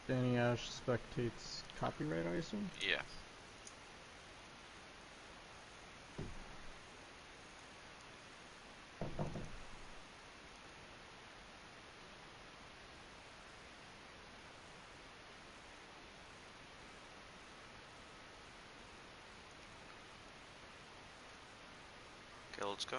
Danny Ash spectates copyright, I assume? Yeah. Okay, let's go.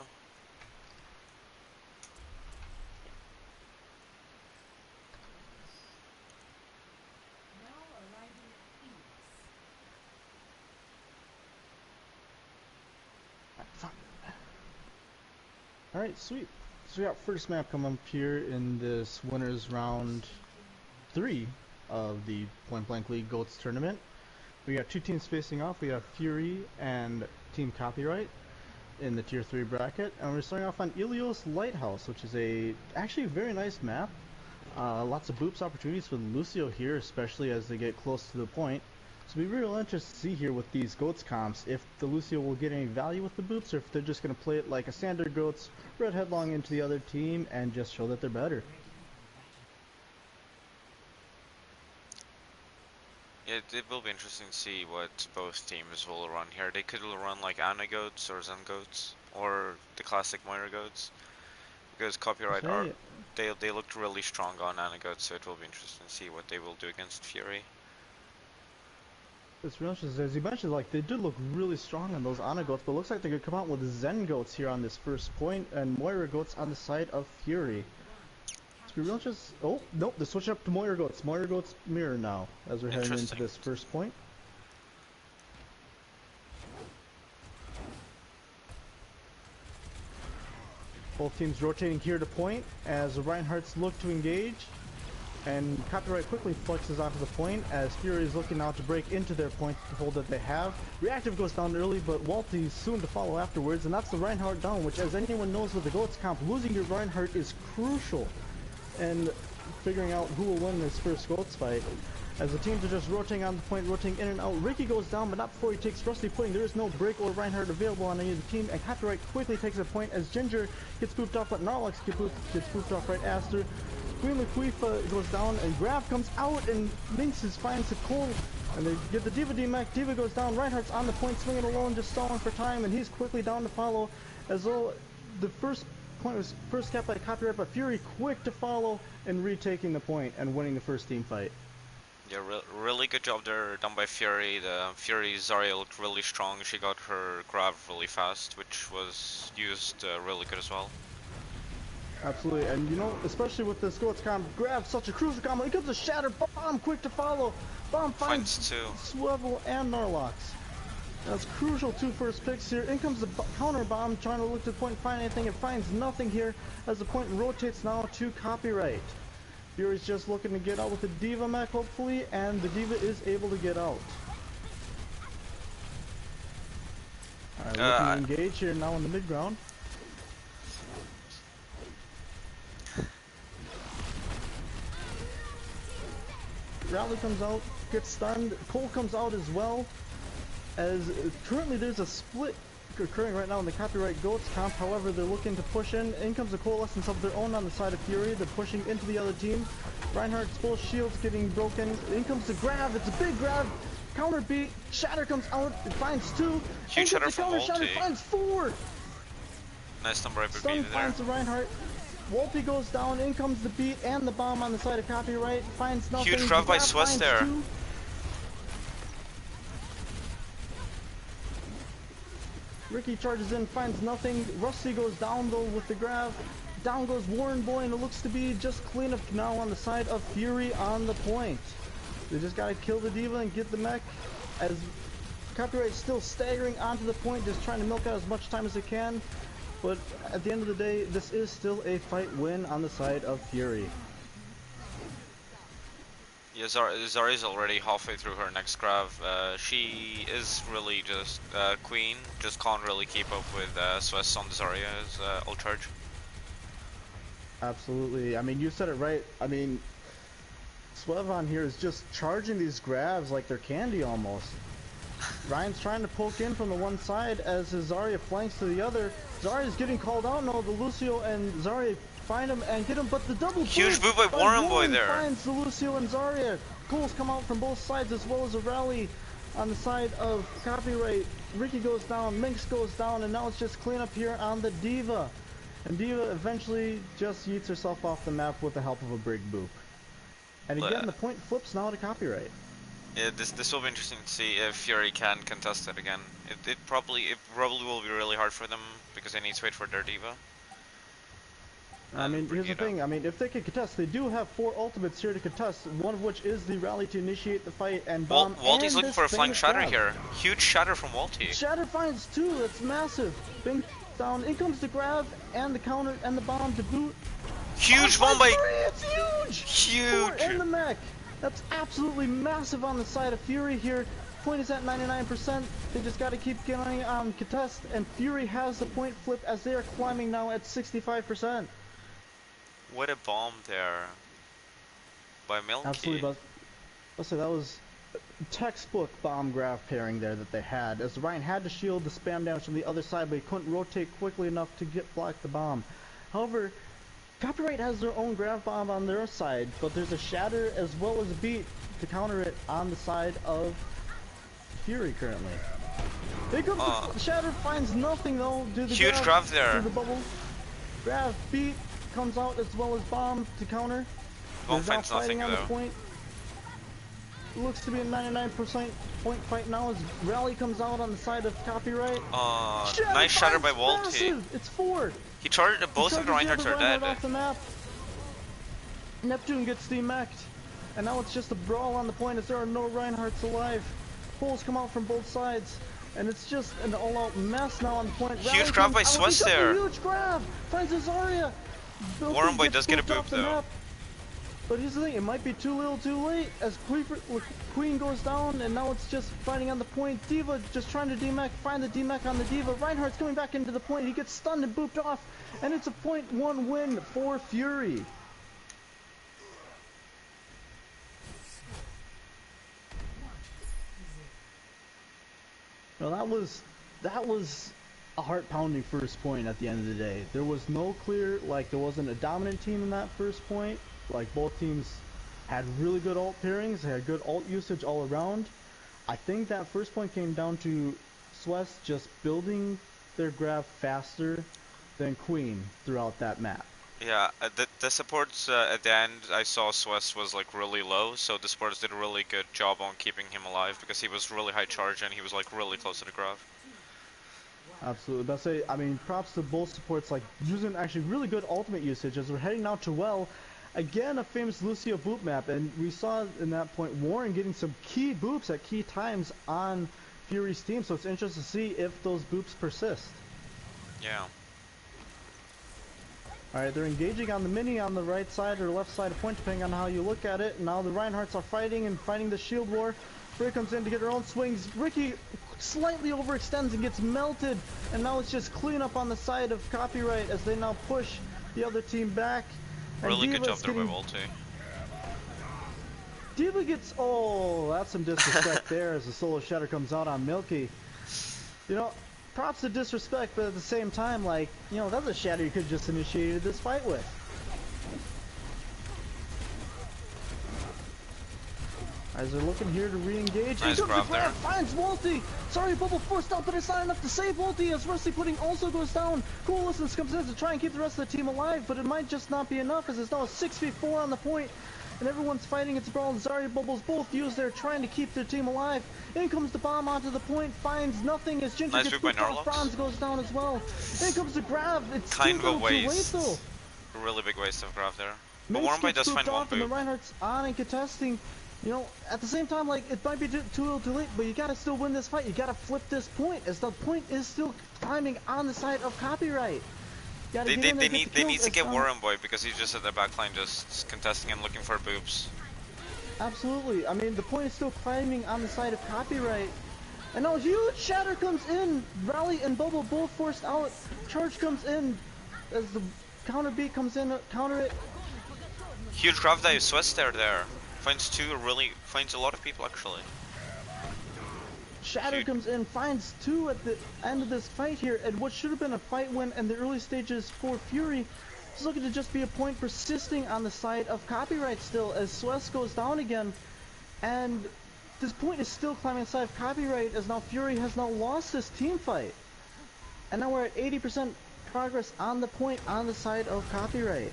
Alright, sweet. So we got first map come up here in this winners round 3 of the Point Blank League Goats tournament. We got two teams facing off. We have Fury and Team Copyright in the tier 3 bracket, and we're starting off on Ilios Lighthouse, which is actually a very nice map. Lots of boops opportunities for Lucio here, especially as they get close to the point. So it'll be real interesting to see here with these Goats comps if the Lucio will get any value with the boops, or if they're just going to play it like a standard Goats, red headlong into the other team, and just show that they're better. It will be interesting to see what both teams will run here. They could run like Ana Goats or Zen Goats, or the classic Moira Goats. Because Copyright Okay. they looked really strong on Ana Goats, so it will be interesting to see what they will do against Fury. It's real interesting, as you mentioned, like they did look really strong on those Ana Goats, but it looks like they could come out with Zen Goats here on this first point, and Moira Goats on the side of Fury. It's real interesting. Oh, nope, they're switching up to Moira Goats. Moira Goats mirror now, as we're heading into this first point. Both teams rotating here to point, as the Reinhardts look to engage. And Copyright quickly flexes onto the point as Fury is looking now to break into their point to hold that they have. Reactive goes down early, but Walty soon to follow afterwards, and that's the Reinhardt down, which, as anyone knows with the Goats comp, losing your Reinhardt is crucial in figuring out who will win this first Goats fight. As the teams are just rotating on the point, rotating in and out. Ricky goes down, but not before he takes Rusty Pudding. There is no break or Reinhardt available on any of the team, and Copyright quickly takes a point as Ginger gets booped off, but Narlox gets booped off right after. Queen Laquifa goes down, and Grav comes out, and Minx finds a Cole, and they get the D.Va D-Mac. D.Va goes down, Reinhardt's on the point, swinging alone, just stalling for time, and he's quickly down to follow, as though the first point was first capped by Copyright, but Fury quick to follow, and retaking the point, and winning the first team fight. Yeah, really good job there done by Fury. The Fury Zarya looked really strong. She got her Grav really fast, which was used really good as well. Absolutely, and you know, especially with this Goats comp, Grav such a crucial combo. Here comes a Shatter Bomb, quick to follow. Bomb finds two. Swivel and Narlox. That's crucial, two first picks here. In comes the counter bomb, trying to look to the point and find anything. It finds nothing here as the point rotates now to Copyright. Fury's just looking to get out with the D.Va mech, hopefully, and the D.Va is able to get out. Alright, looking to engage here now in the mid ground. Rally comes out, gets stunned. Cole comes out as well, as currently there's a split occurring right now in the Copyright Goats comp. However, they're looking to push in. In comes the Coalescence of their own on the side of Fury. They're pushing into the other team. Reinhardt's full shields getting broken. In comes the grab. It's a big grab. Counter beat. Shatter comes out. It finds two. Huge Shatter from Walty. Shatter finds four. Nice number of Stun finds the Reinhardt. Wolfie goes down, in comes the beat and the bomb on the side of Copyright, finds nothing. Huge grab by Swiss there. Two. Ricky charges in, finds nothing. Rusty goes down though with the grab. Down goes Warren Boy, and it looks to be just cleanup now on the side of Fury on the point. They just gotta kill the D.Va and get the mech, as Copyright still staggering onto the point, just trying to milk out as much time as they can. But at the end of the day, this is still a fight win on the side of Fury. Yeah, Zarya's already halfway through her next grab. She is really just queen, just can't really keep up with Swiss on Zarya's ult charge. Absolutely. I mean, you said it right. I mean, Swevon here is just charging these grabs like they're candy almost. Ryan's trying to poke in from the one side as his Zarya flanks to the other. Zarya's getting called out now. The Lucio and Zarya find him and get him, but the double huge move by Warren Boy there. Finds the Lucio and Zarya. Goals come out from both sides as well as a rally on the side of Copyright. Ricky goes down, Minx goes down, and now it's just cleanup here on the D.Va. And D.Va eventually just yeets herself off the map with the help of a brig boop. And again, the point flips now to Copyright. Yeah, this will be interesting to see if Fury can contest it again. It probably will be really hard for them because they need to wait for their D.Va. I mean, here's the thing. I mean, if they can contest, they do have 4 ultimates here to contest. One of which is the rally to initiate the fight and bomb. Walty's looking for a flying shatter here. Huge shatter from Walty. Shatter finds 2. That's massive. Bing down. In comes the grab and the counter and the bomb to boot. Huge bomb by. It's huge. Huge. 4 in the mech. That's absolutely massive on the side of Fury here. Point is at 99%. They just got to keep getting on contest, and Fury has the point flip as they are climbing now at 65%. What a bomb there by Milky. Absolutely, let's say that was textbook bomb graph pairing there that they had, as Ryan had to shield the spam damage from the other side, but he couldn't rotate quickly enough to block the bomb. However, Copyright has their own graph bomb on their side, but there's a shatter as well as a beat to counter it on the side of Fury currently. Here comes the shatter, finds nothing though. Huge grab there. Do the bubble. Grab, beat. Comes out as well as bomb to counter. Bomb finds nothing on though. The point. Looks to be a 99% point fight now as Rally comes out on the side of Copyright. Nice shatter by Walty. It's 4. He charged both of the Reinhardts are dead. Off the map. Neptune gets demeched. And now it's just a brawl on the point as there are no Reinhardts alive. Holes come out from both sides. And it's just an all-out mess now on the point. Huge grab by Swiss there. Huge grab. Finds his Zarya. Wormboy does get a boop though. But here's the thing, it might be too little too late as Queen goes down and now it's just fighting on the point. D.Va just trying to demech, find the demech on the D.Va. Reinhardt's coming back into the point, he gets stunned and booped off, and it's a 0.1 win for Fury. Well, that was a heart-pounding first point at the end of the day. There was no clear, like there wasn't a dominant team in that first point. Like both teams had really good ult pairings, they had good ult usage all around. I think that first point came down to Swiss just building their graph faster than Queen throughout that map. Yeah, the supports at the end, I saw Swiss was like really low, so the supports did a really good job on keeping him alive because he was really high charge and he was like really close to the graph. Absolutely. That's I mean, props to both supports, like using actually really good ultimate usage as we're heading now to again a famous Lucio boop map, and we saw in that point Warren getting some key boops at key times on Fury's team, so it's interesting to see if those boops persist. Yeah. Alright, they're engaging on the mini on the right side or left side of point, depending on how you look at it. Now the Reinhardts are fighting the shield war. Rick comes in to get her own swings. Ricky slightly overextends and gets melted, and now it's just clean up on the side of Copyright as they now push the other team back. Really good job there by Walty. D.Va gets, oh, that's some disrespect there as the solo shatter comes out on Milky. You know, props to disrespect, but at the same time, like, you know, that's a shatter you could have just initiated this fight with. As they're looking here to re-engage. Nice grab there. Finds Walty. Sorry, bubble forced out, but it's not enough to save Walty as Rusty Pudding also goes down. Coolistance comes in to try and keep the rest of the team alive, but it might just not be enough as it's now a 6v4 on the point. And everyone's fighting its brawl. Zarya Bubbles both used there trying to keep their team alive. In comes the bomb onto the point, finds nothing as Ginger gets booped off. Bronze goes down as well. In comes the grab. It's kind of a waste. Too late, though. A really big waste of grab there. But Wormboy does find one boop. And the Reinhardt's on and contesting. You know, at the same time, like, it might be too little too late, but you gotta still win this fight. You gotta flip this point, as the point is still climbing on the side of Copyright. They need to get Wormboy because he's just at the back line just contesting and looking for boobs. Absolutely. I mean, the point is still climbing on the side of Copyright. And now huge shatter comes in. Rally and Bubble both forced out. Charge comes in as the counter beat comes in to counter it. Huge grab dive, Swiss there. Finds finds a lot of people actually. Shatter comes in, finds 2 at the end of this fight here, and what should have been a fight win in the early stages for Fury is looking to just be a point persisting on the side of Copyright still as Swiss goes down again. And this point is still climbing inside of Copyright, as now Fury has now lost this team fight. And now we're at 80% progress on the point on the side of Copyright.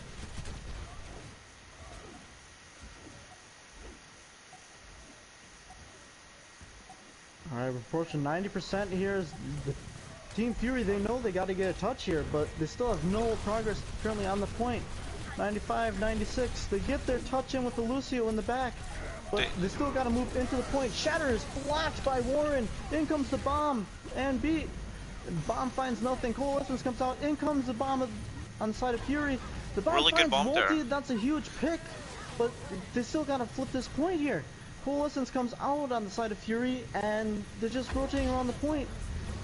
Alright, we're approaching 90% here. Is the Team Fury, they know they got to get a touch here, but they still have no progress currently on the point. 95, 96, they get their touch in with the Lucio in the back, but they still got to move into the point. Shatter is blocked by Warren. In comes the bomb, and beat. Bomb finds nothing. Coalescence comes out. In comes the bomb on the side of Fury. The bomb really finds good bomb Volty. there. That's a huge pick, but they still got to flip this point here. Coalescence comes out on the side of Fury, and they're just rotating around the point.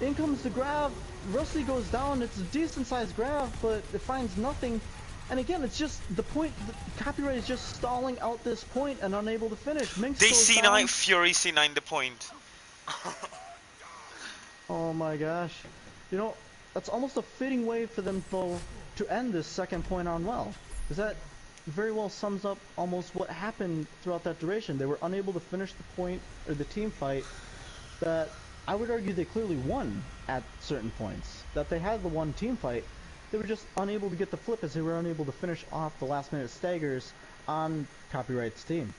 In comes the grab. Rusty goes down. It's a decent sized grab, but it finds nothing. And again, it's just the point. The Copyright is just stalling out this point and unable to finish. Minx They goes C9, down. Fury C9 the point. Oh my gosh. You know, that's almost a fitting way for them though to end this second point on well. Because that very well sums up almost what happened throughout that duration. They were unable to finish the point, or the team fight, that I would argue they clearly won at certain points. That they had the one team fight, they were just unable to get the flip as they were unable to finish off the last minute staggers on Copyright's team.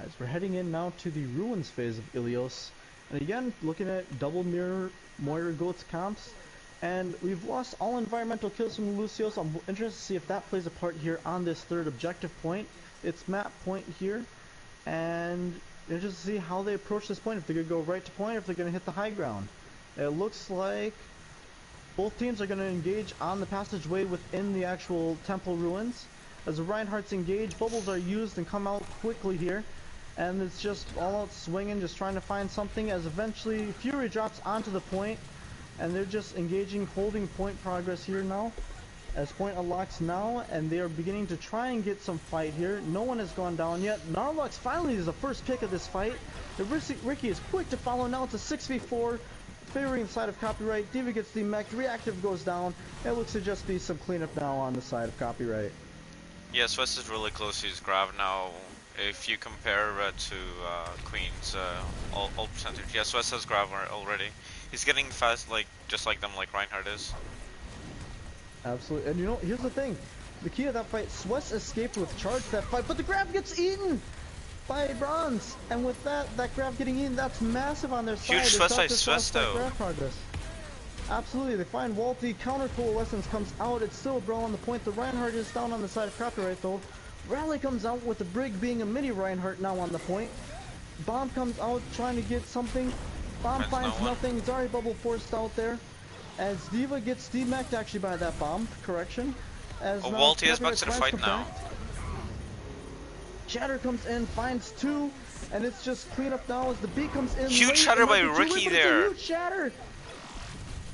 As we're heading in now to the Ruins phase of Ilios, and again, looking at double mirror Moira Goats comps, and we've lost all environmental kills from Lucios. I'm interested to see if that plays a part here on this third objective point. It's map point here, and interested to see how they approach this point, if they're going to go right to point or if they're going to hit the high ground. It looks like both teams are going to engage on the passageway within the actual temple ruins. As the Reinhardts engage, bubbles are used and come out quickly here. And it's just all out swinging, just trying to find something, as eventually Fury drops onto the point, and they're just engaging, holding point progress here now. As point unlocks now, and they are beginning to try and get some fight here. No one has gone down yet. Narlux finally is the first pick of this fight. The Ricky is quick to follow now. It's a 6v4, favoring the side of Copyright. Diva gets demeched, Reactive goes down. It looks to just be some cleanup now on the side of Copyright. Yeah, Swiss is really close to his grab now. If you compare to Queen's ult percentage, yeah, Swiss has grab already. He's getting fast, like just like them, like Reinhardt is. Absolutely, and you know, here's the thing. The key of that fight, Swiss escaped with charge that fight, but the grab gets eaten by Bronze. And with that grab getting eaten, that's massive on their side. Huge Swiss by Swiss though. Grab progress. Absolutely, they find Walty, counter Coalescence comes out, it's still a brawl on the point. The Reinhardt is down on the side of Copyright though. Rally comes out with the Brig being a mini Reinhardt now on the point. Bomb comes out trying to get something. Bomb finds nothing. Zari bubble forced out there. As Diva gets demeched actually by that bomb. Correction. As Walty is back to the fight now. Shatter comes in, finds two, and it's just cleanup now as the beat comes in. Huge shatter by Ricky there. Huge shatter.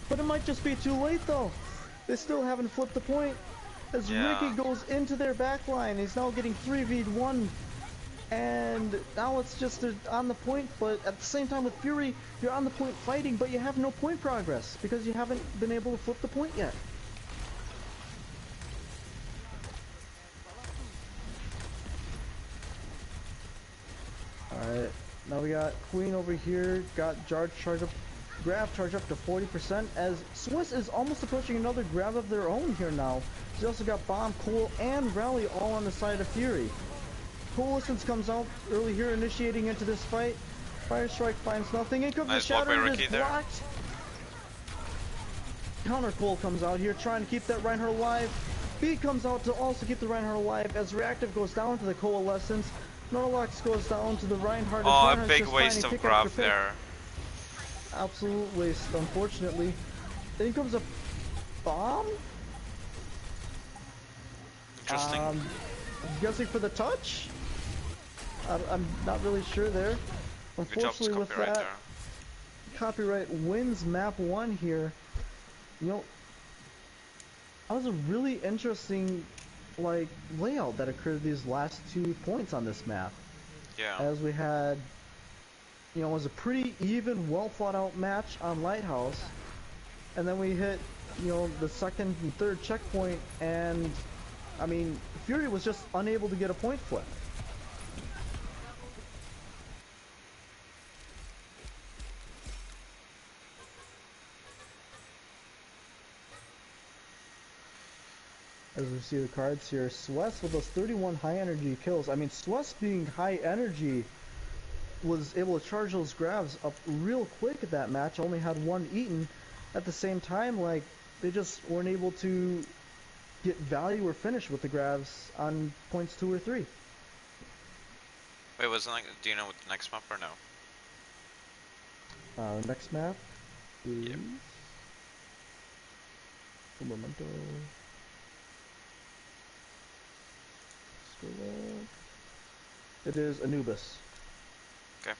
But it might just be too late though. They still haven't flipped the point. As Ricky goes into their backline, he's now getting 3v1, and now it's just on the point, but at the same time with Fury, you're on the point fighting, but you have no point progress, because you haven't been able to flip the point yet. Alright, now we got Queen over here, got Jarge charge up, grab charge up to 40%, as Swiss is almost approaching another grab of their own here now. She's also got Bomb, Coal, and Rally all on the side of Fury. Coalescence comes out early here, initiating into this fight. Fire Strike finds nothing. In comes the Shatter, it is blocked. Counter Coal comes out here, trying to keep that Reinhardt alive. Beat comes out to also keep the Reinhardt alive, as Reactive goes down to the Coalescence. Norlox goes down to the Reinhardt. Oh, a big waste of grab there. Absolute waste, unfortunately. Then comes a bomb? Interesting. I'm guessing for the touch? I'm not really sure there. Unfortunately with that, there. Copyright wins map 1 here. You know, that was a really interesting layout that occurred these last 2 points on this map. Yeah. As we had, you know, it was a pretty even, well thought out match on Lighthouse, and then we hit the second and third checkpoint, and I mean, Fury was just unable to get a point flip. As we see the cards here, Swiss with those 31 high energy kills. I mean, Swiss being high energy was able to charge those grabs up real quick at that match. Only had one eaten. At the same time, like, they just weren't able to get value or finish with the grabs on points 2 or 3. Wait, wasn't like, do you know what the next map or no? Next map is Yep. un momento. Scroll up. It is Anubis. Okay.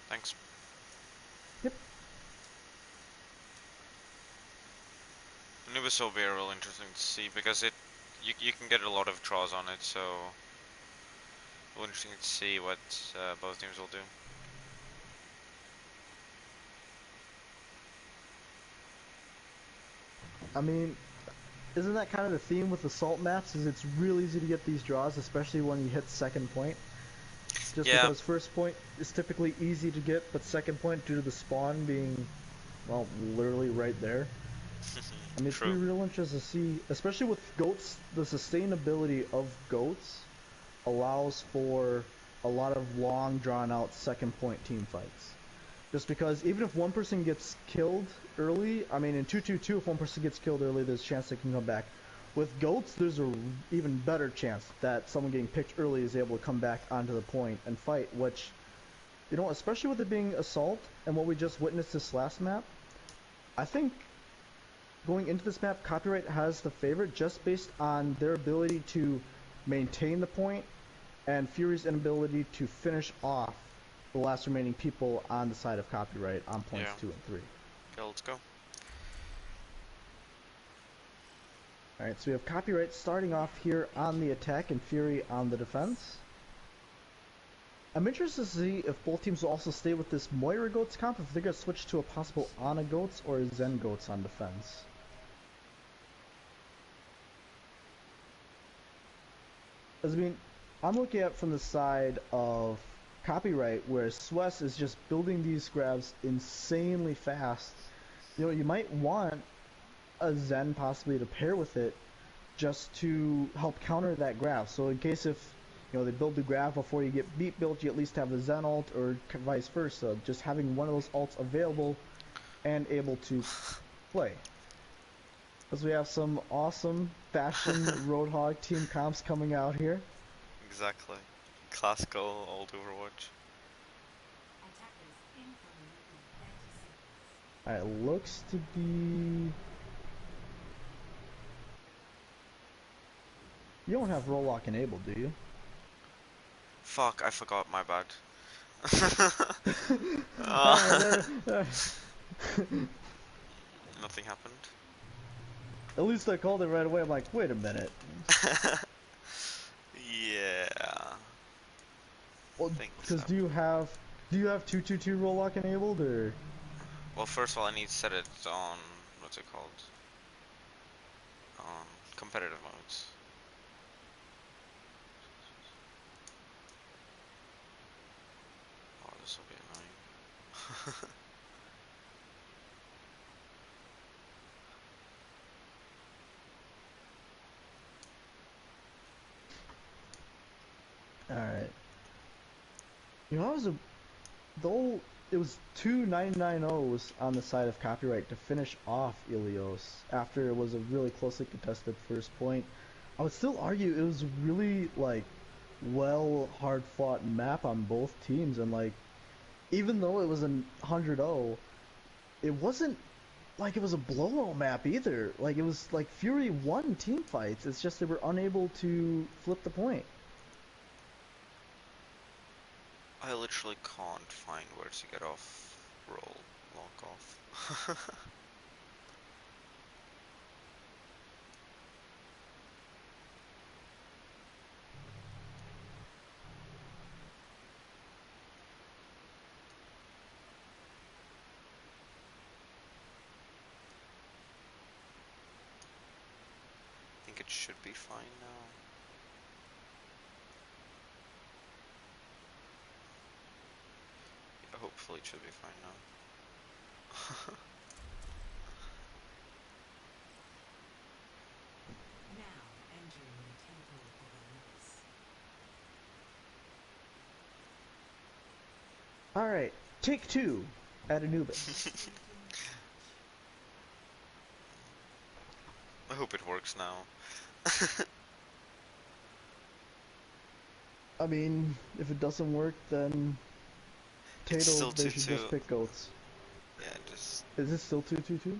Thanks. Yep. Anubis will be real interesting to see because you can get a lot of draws on it, so it'll be interesting to see what both teams will do. I mean, isn't that kind of the theme with assault maps? Is it's real easy to get these draws, especially when you hit second point. Just Yeah. because first point is typically easy to get, but second point, due to the spawn being, well, literally right there. I mean, it's True. be real interesting to see, especially with goats. The sustainability of goats allows for a lot of long, drawn-out second point team fights. Just because even if one person gets killed early, I mean, in 2-2-2, if one person gets killed early, there's a chance they can come back. With goats, there's a even better chance that someone getting picked early is able to come back onto the point and fight, which, especially with it being assault and what we just witnessed this last map, I think going into this map, Copyright has the favorite just based on their ability to maintain the point and Fury's inability to finish off the last remaining people on the side of Copyright on points 2 and 3. Okay, let's go. Alright, so we have Copyright starting off here on the attack and Fury on the defense. I'm interested to see if both teams will also stay with this Moira Goats comp, if they're going to switch to a possible Ana Goats or Zen Goats on defense. As I mean, I'm looking at it from the side of Copyright, where Swiss is just building these grabs insanely fast. You might want a Zen possibly to pair with it just to help counter that grab. So in case if they build the grab before you get beat built, you at least have the Zen ult, or vice versa. Just having one of those ults available and able to play. As we have some awesome fashion Roadhog team comps coming out here. Exactly. Classical old Overwatch. Alright, looks to be... You don't have roll lock enabled, do you? Fuck, I forgot, my bad. Nothing happened. At least I called it right away. I'm like, wait a minute. Yeah. Well, because do you have 222 roll lock enabled, or? Well, first of all, I need to set it on, what's it called? Competitive modes. Oh, this will be annoying. Alright. It was two 990s on the side of Copyright to finish off Ilios after it was a really closely contested first point. I would still argue it was really, hard fought map on both teams, and even though it was a 100-0, it wasn't like it was a blowout map either. It was like Fury won team fights, it's just they were unable to flip the point. I literally can't find where to get off roll lock off. it should be fine now. Yeah, hopefully it should be fine now. Now entering the Temple of Anubis. Alright, take two at Anubis. I hope it works now. I mean, if it doesn't work, then It's Tato, still they should 2-2. just pick goats. Yeah, just Is it still 2-2-2?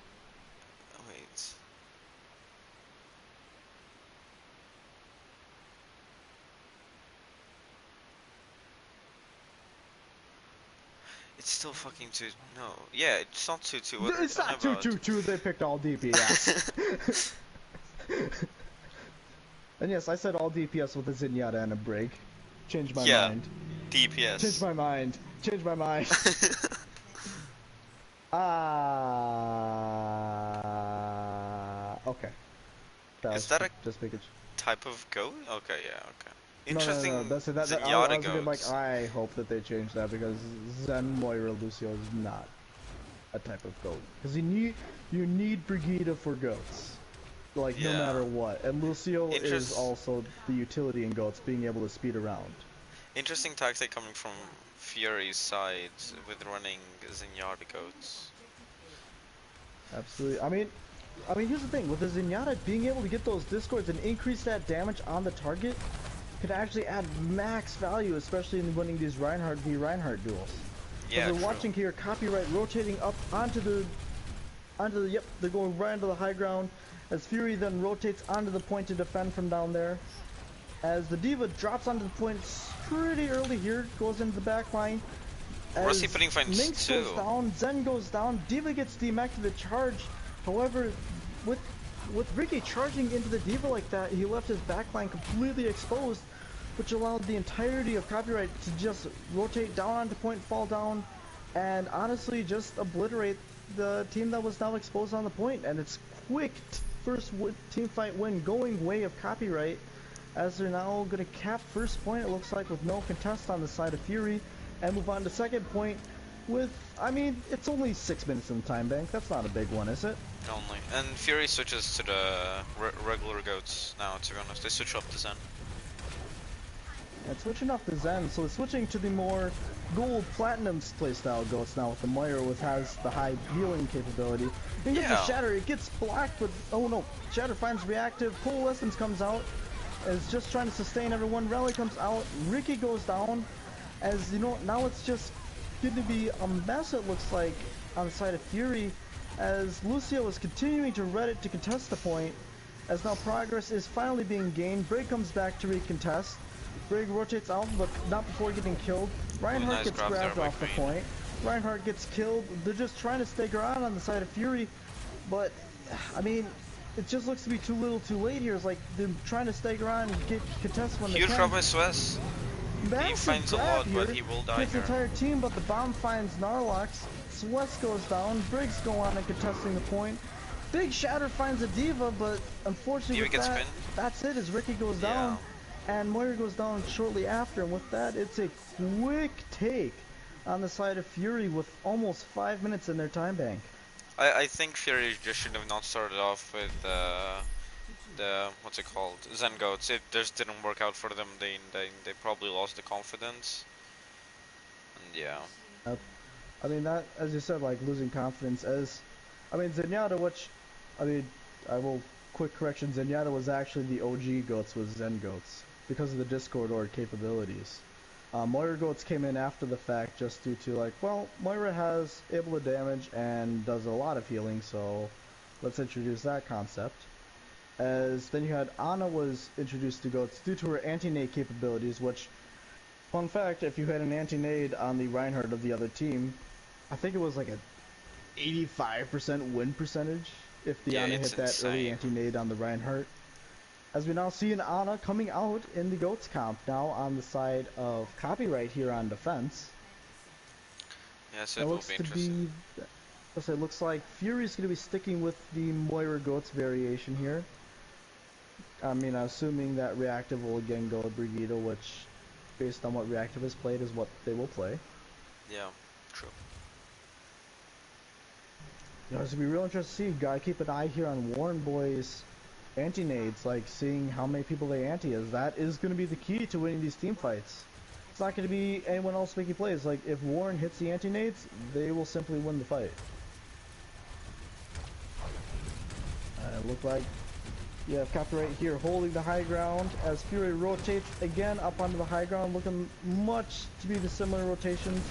wait. It's still fucking 2. No, yeah, it's not 2-2. What are you It's not talking about? 2-2-2, they picked all DPS. And yes, I said all DPS with a Zenyatta and a break. Change my Yeah, mind. DPS. Change my mind. Change my mind. Okay. Is that a just because. type of goat? Okay, yeah, okay. No, Interesting. That's it. I Zenyatta was gonna be like, goats. I hope that they change that because Zen Moira Lucio is not a type of goat. Because you need Brigida for goats, like no Yeah. matter what. And Lucio is Interest- also the utility in goats, being able to speed around. Interesting tactic coming from Fury's side with running Zenyatta goats. Absolutely. I mean, here's the thing with the Zenyatta being able to get those discords and increase that damage on the target could actually add max value, especially in winning these Reinhardt v Reinhardt duels. Yeah, we're true. watching here, Copyright rotating up onto the, yep, they're going right into the high ground, as Fury then rotates onto the point to defend from down there. As the D.Va drops onto the point pretty early here, goes into the back line. Rusty putting fines Minx too. goes down, Zen goes down, D.Va gets DMA'd to the charge. However, with Ricky charging into the D.Va like that, he left his backline completely exposed, which allowed the entirety of Copyright to just rotate down onto point, fall down, and honestly just obliterate the team that was now exposed on the point. And it's quick first team fight win going way of Copyright, as they're now going to cap first point, it looks like, with no contest on the side of Fury, and move on to second point with, I mean, it's only 6 minutes in the time bank. That's not a big one, is it? Only. And Fury switches to the regular goats now, to be honest. They switch up to Zen. And switching off the Zen, so it's switching to the more gold platinum playstyle goats now with the Moira, which has the high healing capability. And gets the Shatter, it gets blocked, but oh no, Shatter finds reactive, Coalescence comes out, is just trying to sustain everyone, Rally comes out, Ricky goes down, as you know, now it's just going to be a mess it looks like on the side of Fury, as Lucio is continuing to Reddit to contest the point, as now progress is finally being gained. Brig comes back to recontest. Brig rotates out, but not before getting killed. Reinhardt nice gets grab grabbed there by off the Queen. point. Reinhardt gets killed. They're just trying to stay around on the side of Fury, but I mean, it just looks to be too little too late here. It's like they're trying to stay around and get contest when they Huge can. grab by Swiss. He Massive finds a grab lot, here. but he will die Gets the here. entire team, but the bomb finds Narlox. Sweats goes down. Briggs go on and contesting the point. Big Shatter finds a D.Va, but unfortunately D.Va with gets that, pinned. that's it as Ricky goes down. And Moira goes down shortly after. And with that, it's a quick take on the side of Fury with almost 5 minutes in their time bank. I think Fury just should have not started off with the what's it called, Zen goats. It just didn't work out for them. They probably lost the confidence. And yeah. I mean, that, as you said, like losing confidence as, I mean, Zenyatta, which, I mean, I will, quick correction, Zenyatta was actually the OG goats with Zen goats because of the Discord Org capabilities. Moira goats came in after the fact just due to like, well, Moira has able to damage and does a lot of healing, so let's introduce that concept. As then you had Ana was introduced to goats due to her anti-nade capabilities, which, fun fact, if you had an anti-nade on the Reinhardt of the other team, I think it was like a 85% win percentage if the Ana hit that early anti-nade on the Reinhardt. As we now see an Ana coming out in the GOATS comp now on the side of Copyright here on defense. Yes, it will be interesting. It looks like Fury's going to be sticking with the Moira GOATS variation here. I mean, assuming that Reactive will again go with Brigitte, which, based on what Reactive has played, is what they will play. Yeah, true. You know, it's gonna be real interesting to see. Gotta keep an eye here on Warren Boy's anti-nades, like seeing how many people they anti is. That is gonna be the key to winning these team fights. It's not gonna be anyone else making plays. Like, if Warren hits the anti-nades, they will simply win the fight. It looked like you have Copyright here holding the high ground as Fury rotates again up onto the high ground, looking much to be the similar rotations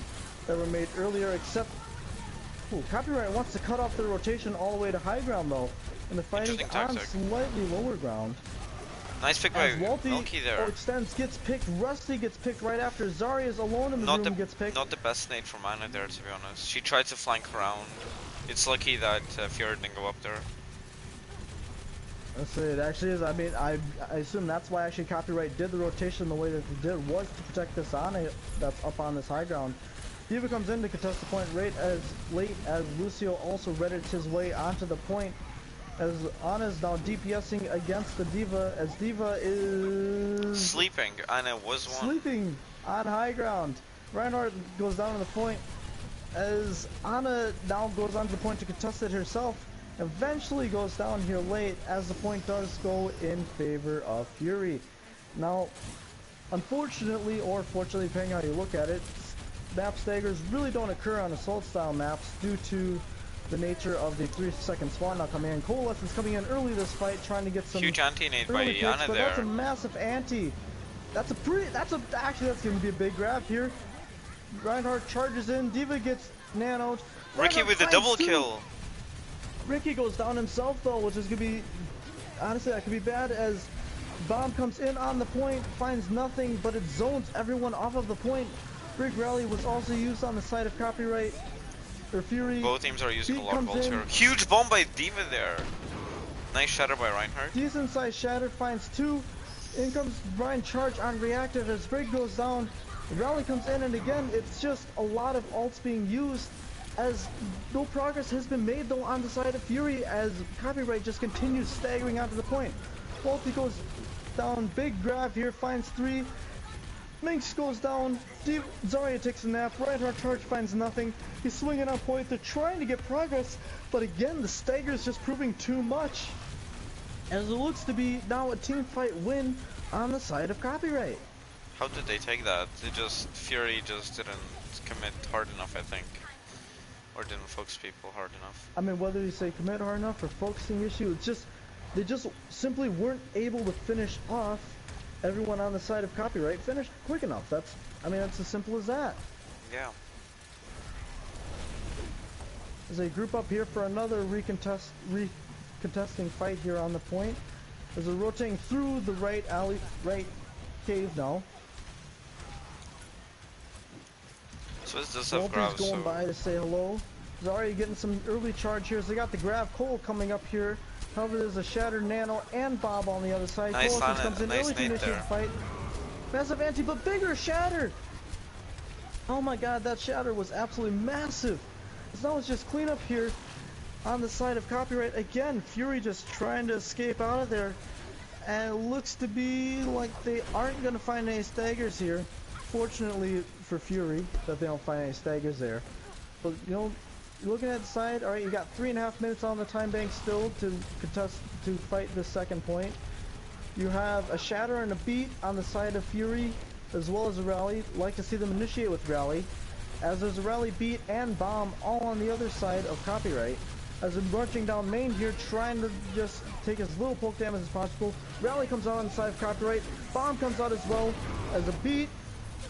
that were made earlier, except Copyright wants to cut off the rotation all the way to high ground though, and they're fighting on slightly lower ground. Nice pick by Walty there. Extends gets picked, Rusty gets picked right after, Zarya's alone in the room gets picked. Not the best nade from Ana there, to be honest. She tried to flank around. It's lucky that Fury didn't go up there. That's it actually is. I mean, I assume that's why actually Copyright did the rotation the way that they did, was to protect this Ana that's up on this high ground. D.Va comes in to contest the point right as late as Lucio also reddits his way onto the point, as Ana is now DPSing against the D.Va, as D.Va is sleeping. Ana was one. Sleeping on high ground. Reinhardt goes down to the point as Ana now goes onto the point to contest it herself. Eventually goes down here late as the point does go in favor of Fury. Now, unfortunately, or fortunately, depending how you look at it, map staggers really don't occur on assault style maps due to the nature of the 3-second spawn now coming in. Coalescence coming in early this fight, trying to get some huge anti-nade by kicks, Ana but there. that's a massive anti. Actually that's going to be a big grab here. Reinhardt charges in, D.Va gets nanoed. Ricky with the double kill. Ricky goes down himself though, which is going to be, honestly, that could be bad as Bomb comes in on the point, finds nothing, but it zones everyone off of the point. Brig Rally was also used on the side of Copyright, or Fury. Both teams are using a lot of ults here. Huge bomb by D.Va there. Nice shatter by Reinhardt. Decent sized shatter, finds two. In comes Brian Charge on Reactive as Brig goes down. Rally comes in, and again, it's just a lot of ults being used, as no progress has been made though on the side of Fury, as Copyright just continues staggering onto the point. Walty goes down, big grab here, finds three. Minx goes down, Zarya takes a nap, Reinhardt Charge finds nothing. He's swinging on point, they're trying to get progress, but again the stagger is just proving too much, as it looks to be now a team fight win on the side of Copyright. How did they take that? Fury just didn't commit hard enough, I think. Or didn't focus people hard enough. I mean, whether you say commit hard enough or focusing issue, it's just, they just simply weren't able to finish off everyone on the side of Copyright, finish quick enough. That's as simple as that. Yeah. As they group up here for another recontesting fight here on the point. As they're rotating through the right cave now. So this does have Walter's grabs, going by to say hello. Zarya getting some early charge here. So they got the grab. Cole coming up here. However, there's a Shattered Nano and Bob on the other side. Nice Cole comes in nice early to nade initiate the fight. Massive anti, but bigger Shatter. Oh my god, that Shatter was absolutely massive. So now it's just clean up here on the side of Copyright. Again, Fury just trying to escape out of there. And it looks to be like they aren't going to find any staggers here. Fortunately for Fury, that they don't find any staggers there. But, you know, looking at the side, alright, you got 3.5 minutes on the time bank still to contest, to fight the second point. You have a Shatter and a Beat on the side of Fury, as well as a Rally. Like to see them initiate with Rally, as there's a Rally, Beat, and Bomb all on the other side of Copyright. As they're marching down main here, trying to just take as little poke damage as possible. Rally comes out on the side of Copyright. Bomb comes out as well as a Beat.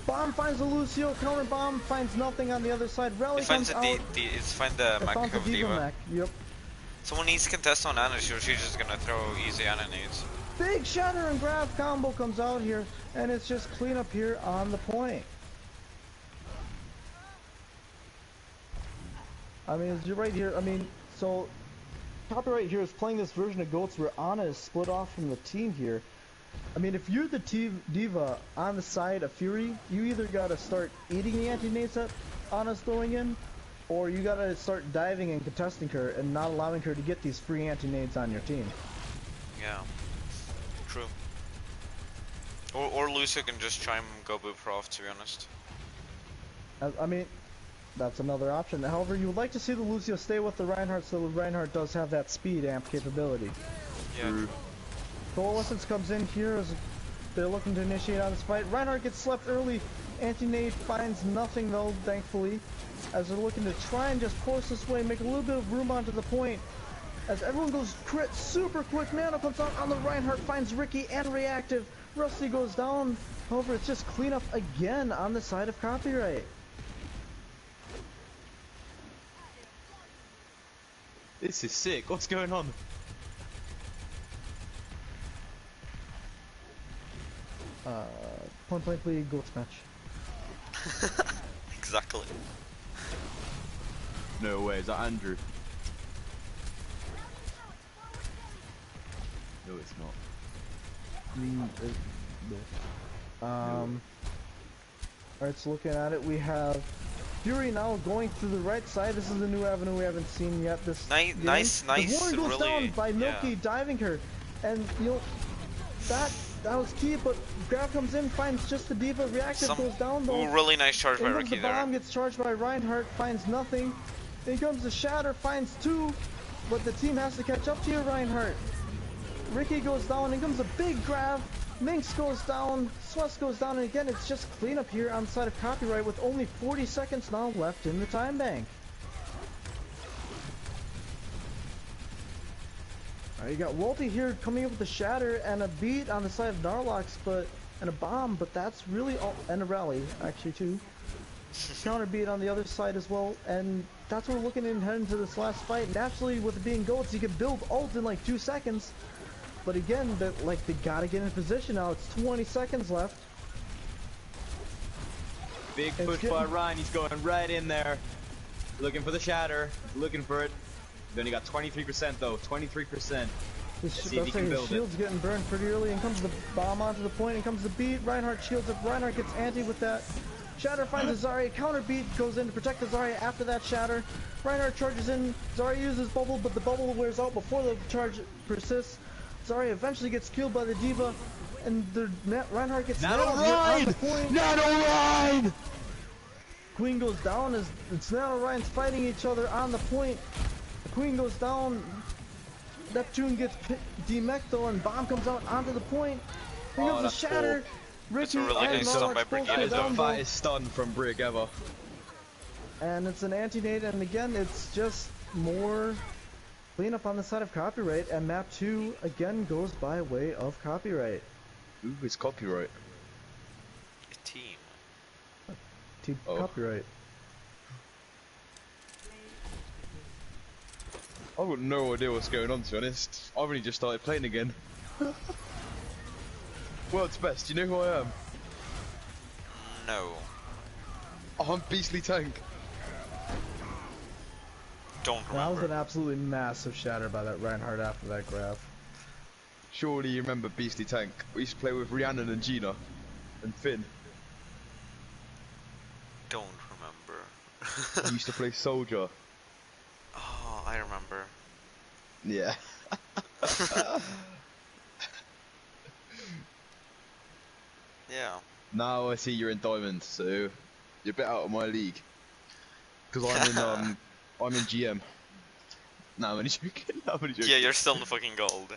Bomb finds a Lucio, counter Bomb finds nothing on the other side. Rally comes out. It's find the mech of D.Va. Yep. Someone needs to contest on Ana, she's just gonna throw easy Ana nades. Big Shatter and Grab combo comes out here, and it's just clean up here on the point. I mean, you're right here. I mean, so Copyright here is playing this version of GOATS where Ana is split off from the team here. I mean, if you're the D.Va on the side of Fury, you either gotta start eating the anti-nades that Ana's throwing in, or you gotta start diving and contesting her and not allowing her to get these free anti-nades on your team. Yeah, true. Or Lucio can just try and go Booper off, to be honest. I mean, that's another option. However, you would like to see the Lucio stay with the Reinhardt, so the Reinhardt does have that speed amp capability. Yeah. Coalescence comes in here as they're looking to initiate on this fight. Reinhardt gets slept early. Anti-nade finds nothing though, thankfully, as they're looking to try and just force this way, make a little bit of room onto the point. As everyone goes crit super quick, Nano comes out on the Reinhardt, finds Ricky and reactive. Rusty goes down. However, it's just cleanup again on the side of Copyright. This is sick. What's going on? Point blank league, goats match. Exactly. No way. Is that Andrew? No, it's not. Alright, so looking at it, we have Fury now going through the right side. This is a new avenue we haven't seen yet. This game. Nice, The Warren goes really, down by Milky yeah. diving her, and you know that was key. But Grab comes in, finds just the diva. Reactive goes down though. Ooh, really nice charge by In comes Ricky the there. bomb, gets charged by Reinhardt, finds nothing. In comes the Shatter, finds two, but the team has to catch up to you, Reinhardt. Ricky goes down, in comes a big grab. Minx goes down, Swiss goes down, and again, it's just cleanup here on the side of Copyright with only 40 seconds now left in the time bank. Alright, you got Wolty here coming up with a Shatter and a beat on the side of Narlox, and a bomb, but that's really all, and a rally, actually, too. Counter beat on the other side as well, and that's what we're looking at heading into this last fight. Naturally, with it being goats, you can build ult in like 2 seconds. But again, they gotta get in position now. It's 20 seconds left. Big push by Ryan. He's going right in there. Looking for the shatter. Looking for it. He's only got 23% though. 23%. His See if he can build it. shield's getting burned pretty early. And comes the bomb onto the point. And comes the beat. Reinhardt shields up. Reinhardt gets anti with that. Shatter finds a Zarya. Counter beat goes in to protect the Zarya after that Shatter. Reinhardt charges in. Zarya uses bubble, but the bubble wears out before the charge persists. Zarya eventually gets killed by the diva, and the Reinhardt gets Nano on the point. Nano Ryan! Queen goes down as it's Nano Ryan's fighting each other on the point. The Queen goes down. Neptune gets demeched though, and bomb comes out onto the point. Here comes the Shatter. That's a Ricky really and nice stun by Narlox both Brigitte. go That is the down though. fattest stun from Brig ever. And it's an anti-nade, and again, it's just more cleanup on the side of Copyright, and map 2 again goes by way of Copyright. Ooh, it's copyright. A team. Team Oh. Copyright. I've got no idea what's going on, to be honest. I've only just started playing again. World's best, you know who I am? No. Oh, I'm Beastly Tank. Don't That was remember. an absolutely massive Shatter by that Reinhardt after that grab. Surely you remember Beastly Tank. We used to play with Rhiannon and Gina. And Finn. Don't remember. We used to play Soldier. Oh, I remember. Yeah. Yeah. Now I see you're in Diamond, so you're a bit out of my league. Because I'm in GM. No, I'm only joking. I'm only joking. Yeah, you're still in the fucking gold.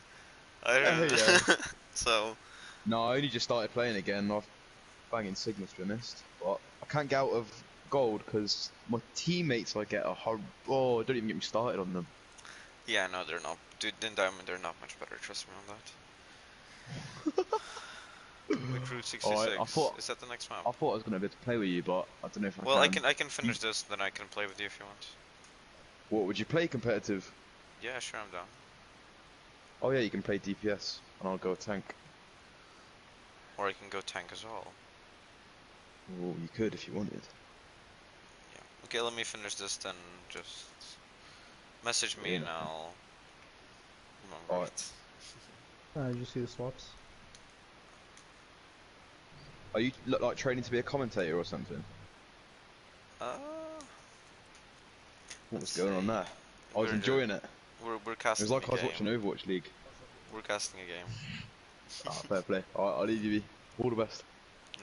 I don't know. Yeah. So, No, I only just started playing again. I've banging Sigma, to be honest. But I can't get out of gold because my teammates I get are oh, don't even get me started on them. yeah, no, they're not. Dude, in Diamond, they're not much better. Trust me on that. Recruit 66. I thought- Is that the next map? I thought I was gonna be able to play with you, but I don't know if I Well, can. I can finish this, then I can play with you if you want. What would you play competitive? Yeah, sure, I'm down. Oh yeah, you can play DPS, and I'll go tank. Or I can go tank as well. Oh, you could if you wanted. Yeah. Okay, let me finish this, then just message me Yeah. and I'll remember Alright. it. Did you see the swaps? Are you like training to be a commentator or something? What's going on there? I was We're enjoying it. We're It casting was like a I was game. watching Overwatch League. We're casting a game. Ah, fair play. Alright, I'll leave you be. All the best.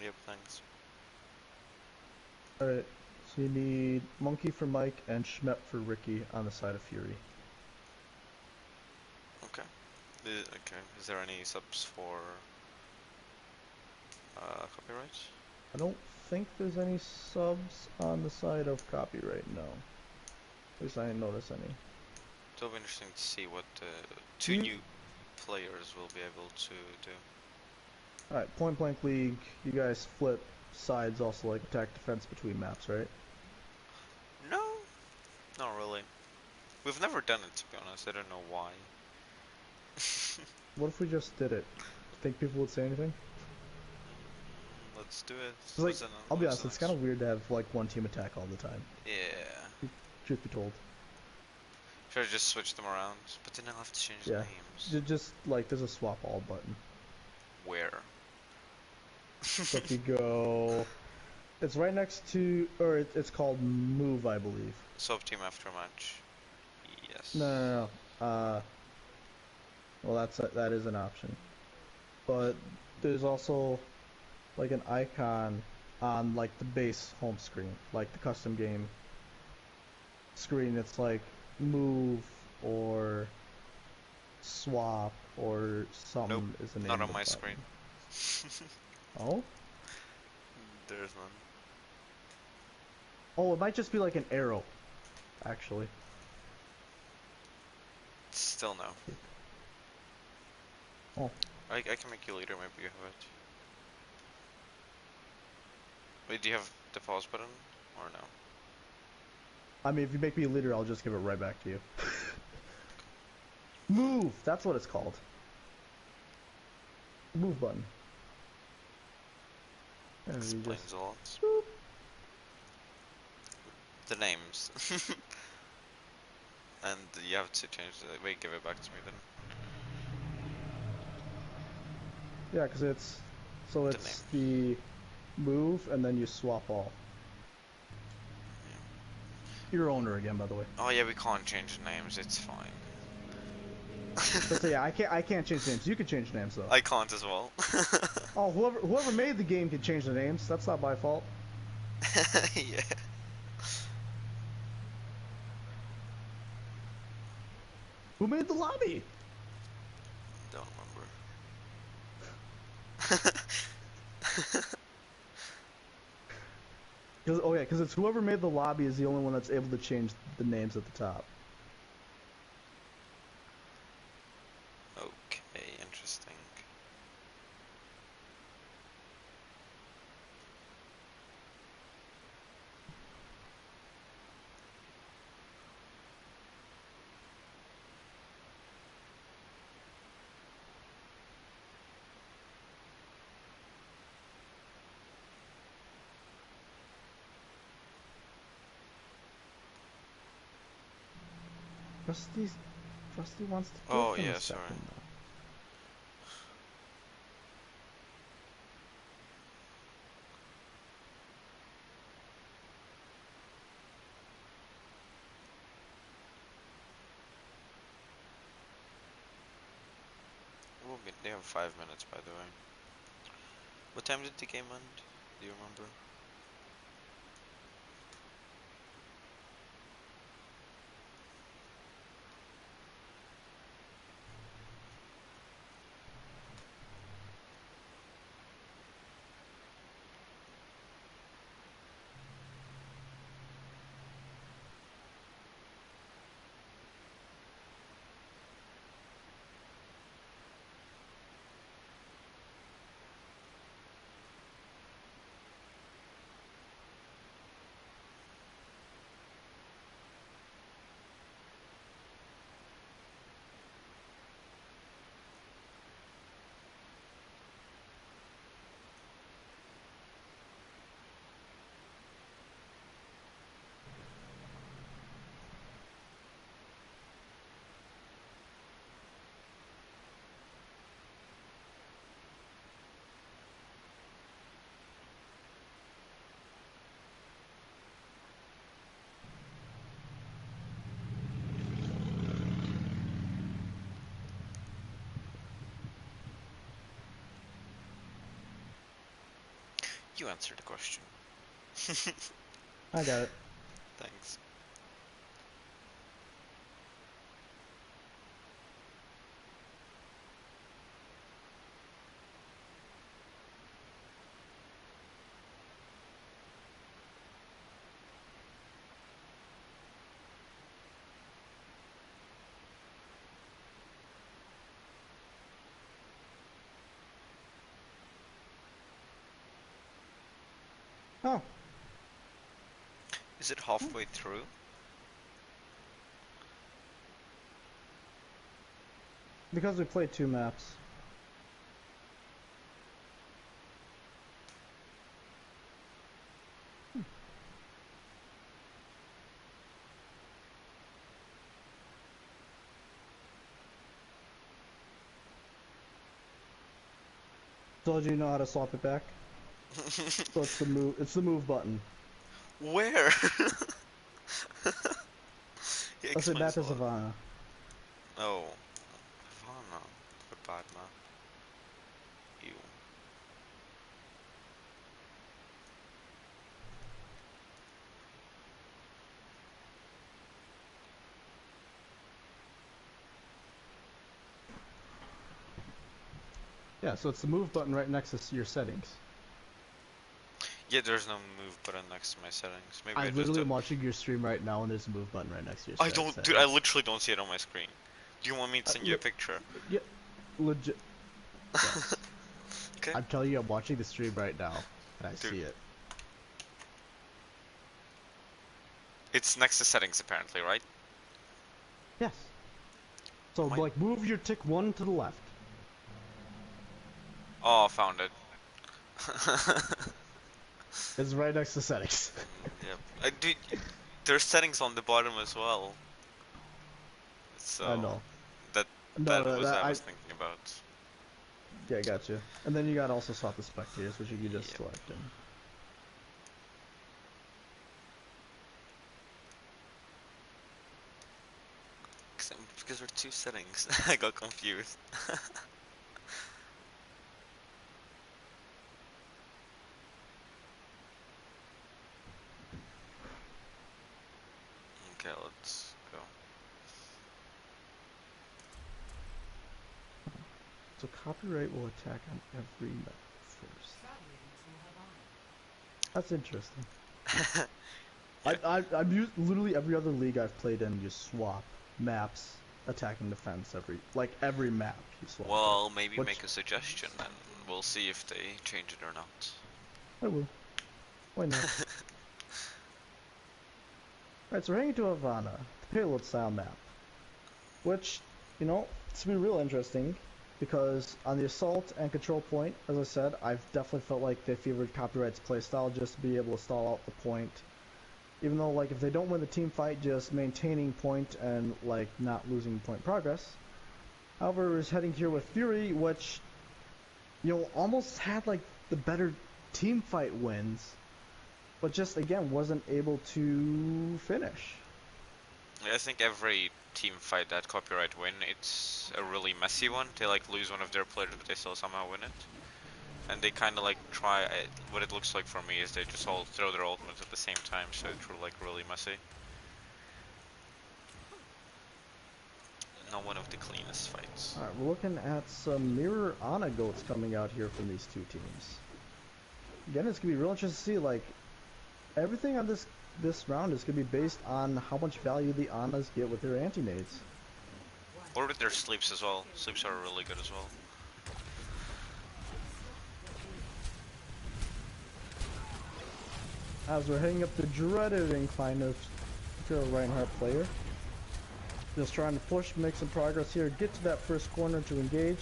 Yep, thanks. Alright, so you need Monkey for Mike and Schmet for Ricky on the side of Fury. Okay. Okay. Is there any subs for copyright? I don't think there's any subs on the side of copyright, no. At least I didn't notice any. It'll be interesting to see what two You- new players will be able to do. Alright, Point Blank League, you guys flip sides also like attack defense between maps, right? No, not really. We've never done it, to be honest. I don't know why. What if we just did it? Think people would say anything? Let's do it. 'Cause, like, Listen, I'll be listen honest, it's kind of weird to have like one team attack all the time. Yeah. Truth be told. Should I just switch them around? But then I'll have to change Yeah. names. Just like there's a swap all button. Where? So if you go, it's right next to, or it's called Move, I believe. Sub team after match. Yes. No. Well, that is an option, but there's also like an icon on like the base home screen, like the custom game screen. It's like move or swap or something Nope, is the name not of on the my button. screen. Oh? There's none. Oh, it might just be like an arrow, actually. Still no. Oh. I can make you leader, maybe you have it. Wait, do you have the pause button? Or no? I mean, if you make me a leader, I'll just give it right back to you. Move! That's what it's called. Move button. And you Explains just a lot. boop. The names. And you have to change the... Wait, give it back to me then. Yeah, because it's... So The it's the move, and then you swap all. You're owner again, by the way. Oh yeah, we can't change the names, it's fine. So yeah, I can't change names. You can change names, though. I can't as well. Oh, whoever made the game can change the names. That's not my fault. Yeah. Who made the lobby? Don't remember. Oh yeah, because it's whoever made the lobby is the only one that's able to change the names at the top. Okay, interesting. Rusty wants to Oh, give him yeah, a second, sorry. though. They have 5 minutes, by the way. What time did the game end? Do you remember? You answered the question. I got it. Thanks. Oh, Is it halfway through? because we played 2 maps. Told you know how to swap it back. So it's the move. It's the move button. Where? He That's it. explains Map a is lot. Havana. Oh. Havana. What bad map. Ew. Yeah. So it's the move button right next to your settings. Yeah, there's no move button next to my settings. Maybe I I just literally am don't. watching your stream right now, and there's a move button right next to your I settings. don't, dude. I literally don't see it on my screen. Do you want me to send you a picture? Yeah, legit. Yes. Okay. I'm telling you, I'm watching the stream right now, and I Dude. see it. It's next to settings, apparently, right? Yes. So My- like, move your tick 1 to the left. Oh, found it. It's right next to settings. Yep. Dude, there's settings on the bottom as well. So I know. that No, was that- I was thinking about. Yeah, gotcha. And then you got also swap the spectators, which you can just Yep. select. And... Because there are 2 settings. I got confused. Okay, let's go. So copyright will attack on every map first. Traveling to Havana. That's interesting. Yeah. I've used literally every other league I've played in. You swap maps, attacking defense every map you swap. Well, maybe Which- make a suggestion and we'll see if they change it or not. I will. Why not? Alright, so we're heading to Havana, the payload style map. Which, you know, it's gonna be real interesting because on the assault and control point, as I said, I've definitely felt like they favored Copyright's playstyle just to be able to stall out the point. Even though, like, if they don't win the team fight, just maintaining point and, like, not losing point progress. However, is heading here with Fury, which, you know, almost had, like, the better team fight wins, but just, again, wasn't able to finish. I think every team fight that Copyright win, it's a really messy one. They like lose one of their players, but they still somehow win it. And they kind of like try. What it looks like for me is they just all throw their ultimates at the same time, so it's like really messy. Not one of the cleanest fights. Alright, we're looking at some Mirror Ana goats coming out here from these 2 teams. Again, it's gonna be real interesting to see, like, everything on this round is gonna be based on how much value the Anas get with their anti-nades. Or with their sleeps as well. Sleeps are really good as well. As we're heading up the dreaded incline of if you're a Reinhardt player. Just trying to push, make some progress here, get to that first corner to engage.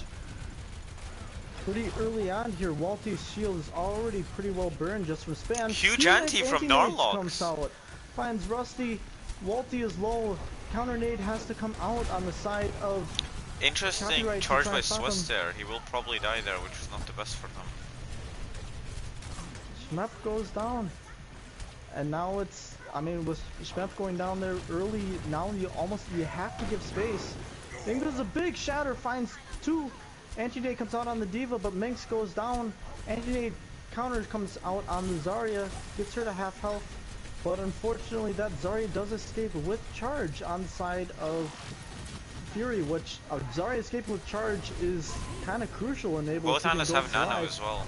Pretty early on here, Walty's shield is already pretty well burned just from spam. Huge Phoenix anti from anti-nades Narlox. comes out. Finds Rusty. Walty is low. Counter nade has to come out on the side of Interesting Copyright to charge try by and stop Swiss him. there. He will probably die there, which is not the best for them. Schmepp goes down. And now it's, I mean, with Schmepp going down there early, now you have to give space. Ingrid's a big shatter, finds 2. Anti-Nade comes out on the Diva, but Minx goes down. Anti-Nade counter comes out on the Zarya, gets her to half health, but unfortunately that Zarya does escape with charge on the side of Fury, which Zarya escaping with charge is kind of crucial in able Both to keep Annas Ghosts have Nano alive. as well.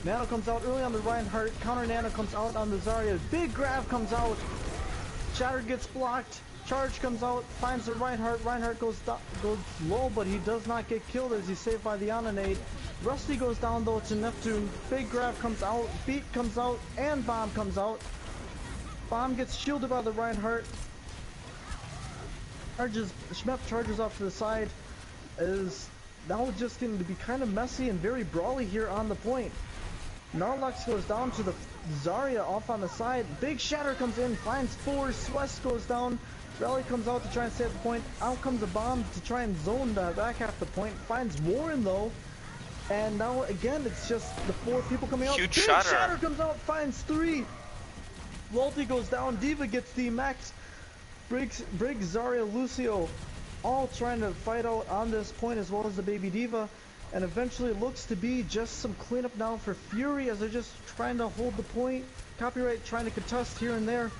Nano comes out early on the Reinhardt, counter Nano comes out on the Zarya, big grab comes out, Shatter gets blocked, charge comes out, finds the Reinhardt, Reinhardt goes low, but he does not get killed as he's saved by the Ana nade. Rusty goes down though to Neptune, big grab comes out, beat comes out, and bomb comes out. Bomb gets shielded by the Reinhardt. Schmepp charges off to the side, is now just going to be kind of messy and very brawly here on the point. Narlux goes down to the Zarya off on the side. Big Shatter comes in, finds Force. West goes down. Rally comes out to try and save the point. Out comes a bomb to try and zone the back half the point. Finds Warren though. And now again, it's just the 4 people coming out. Huge Big Shatter. Shatter comes out, finds 3. Walty goes down. Diva gets DMAX. Briggs, Zarya, Lucio, all trying to fight out on this point as well as the baby Diva. And eventually it looks to be just some cleanup now for Fury as they're just trying to hold the point. Copyright trying to contest here and there,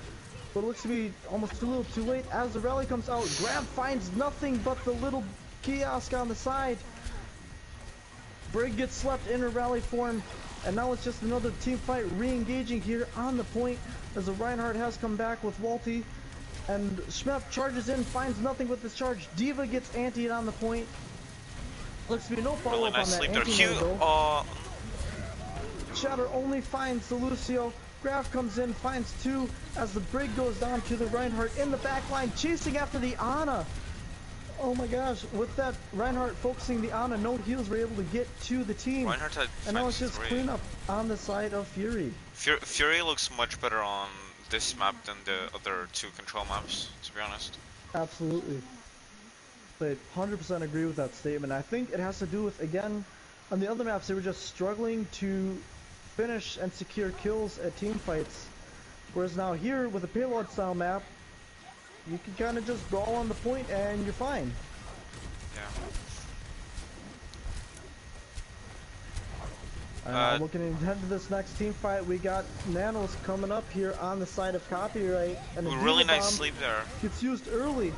but it looks to be almost a little too late as the rally comes out. Grab finds nothing but the little kiosk on the side. Brig gets slept in her rally form, and now it's just another team fight re-engaging here on the point as the Reinhardt has come back with Walty. And Schmepp charges in, finds nothing with this charge. Diva gets antied on the point. Looks to be no follow Really up nice on sleep that there. anti-node though. Shatter only finds the Lucio. Graf comes in, finds 2 as the Brig goes down to the Reinhardt in the back line, chasing after the Ana. Oh my gosh, with that Reinhardt focusing the Ana, no heals were able to get to the team. Reinhardt had And now it's just 3. cleanup on the side of Fury. Fury looks much better on this map than the other 2 control maps, to be honest. Absolutely. I 100% agree with that statement. I think it has to do with, again, on the other maps they were just struggling to finish and secure kills at team fights. Whereas now here, with a payload style map, you can kind of just brawl on the point and you're fine. Yeah. Looking ahead to this next team fight, we got Nanos coming up here on the side of Copyright. And a Really Diva nice bomb sleep there. gets used early.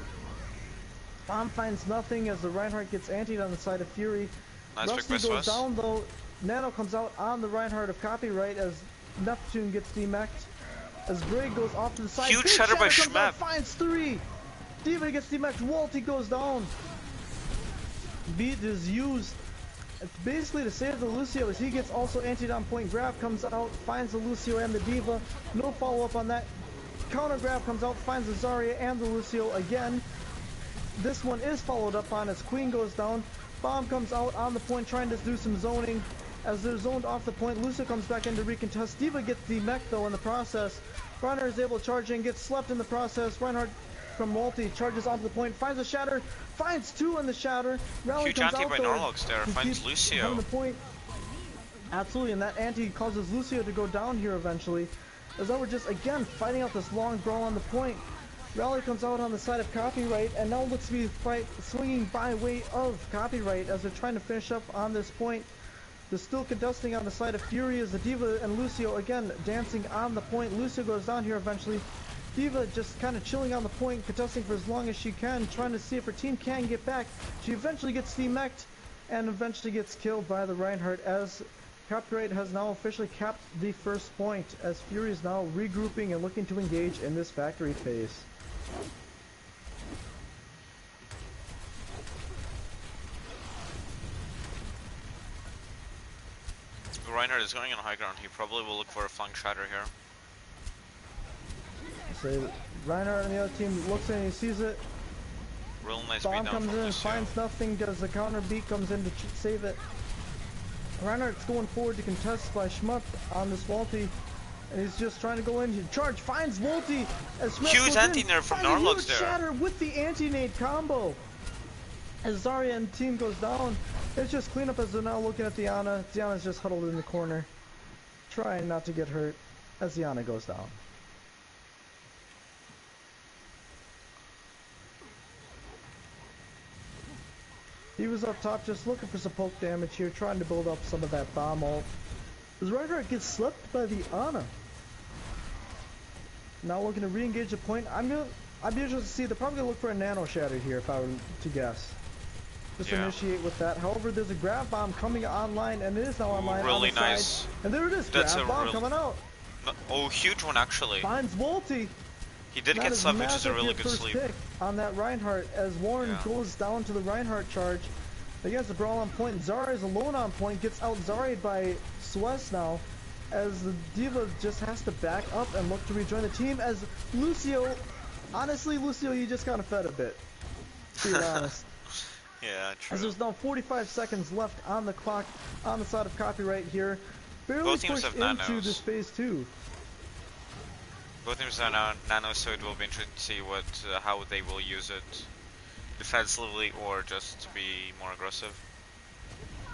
Bomb finds nothing as the Reinhardt gets antied on the side of Fury. Nice pick Rusty by goes Swiss. down though. Nano comes out on the Reinhardt of Copyright as Neptune gets demeched. As Brig goes off to the side. Huge Big Shatter by comes out, Schmepp. finds 3. Diva gets demeched. Walty goes down. Beat is used basically to save the Lucio as he gets also antied on point. Grab comes out, finds the Lucio and the Diva. No follow up on that. Counter grab comes out, finds the Zarya and the Lucio again. This one is followed up on as Queen goes down. Bomb comes out on the point trying to do some zoning. As they're zoned off the point, Lucio comes back in to recontest. Diva gets demeched though in the process. Reinhardt is able to charge in, gets slept in the process. Reinhardt from Walty charges onto the point, finds a Shatter, finds 2 in the Shatter. Rally Huge comes anti out by though. Norlux there, He finds keeps Lucio. on the point. Absolutely, and that anti causes Lucio to go down here eventually. As though we're just again fighting out this long brawl on the point. Rally comes out on the side of Copyright, and now looks to be fight swinging by way of Copyright as they're trying to finish up on this point. They're still contesting on the side of Fury as the Diva and Lucio again dancing on the point. Lucio goes down here eventually. Diva just kind of chilling on the point, contesting for as long as she can, trying to see if her team can get back. She eventually gets demeched and eventually gets killed by the Reinhardt as Copyright has now officially capped the first point as Fury is now regrouping and looking to engage in this factory phase. Reinhardt is going on high ground. He probably will look for a flank shatter here. So Reinhardt and the other team looks in and he sees it. Real nice Bomb beat down comes from in, Lucio. finds nothing, does the counter beat, comes in to save it. Reinhardt's going forward to contest by Schmuck on this Walty. And he's just trying to go in. Charge finds Walty as Schmuck Huge goes anti-nerf from finds a Norlux huge there. Shatter with the anti-nade combo. As Zarya and team goes down, it's just cleanup as they're now looking at Diana. Diana's just huddled in the corner, trying not to get hurt as Diana goes down. He was up top just looking for some poke damage here, trying to build up some of that bomb ult. As Reinhardt gets swept by the Ana. Now looking to re-engage the point. I'd be interested to see. They're probably gonna look for a nano shatter here if I were to guess. Just Yeah. initiate with that. However, there's a grab bomb coming online, and it is now online. Really on the nice. Side. And there it is. That's grab a bomb real- coming out. No, oh, huge one actually. Finds Wolty. He did That get is sub, which is a massive, really your good first sleep. pick on that Reinhardt as Warren Yeah. goes down to the Reinhardt charge. Against the brawl on point. Zarya is alone on point. Gets out Zarya by Suez now. As the D.Va just has to back up and look to rejoin the team. As Lucio, honestly, Lucio, you just kind of fed a bit. To be honest. Yeah, As true. there's now 45 seconds left on the clock on the side of Copyright here. Barely Both teams pushed have into nanos. this phase 2. Both teams are now nano, so it will be interesting to see what how they will use it defensively or just to be more aggressive.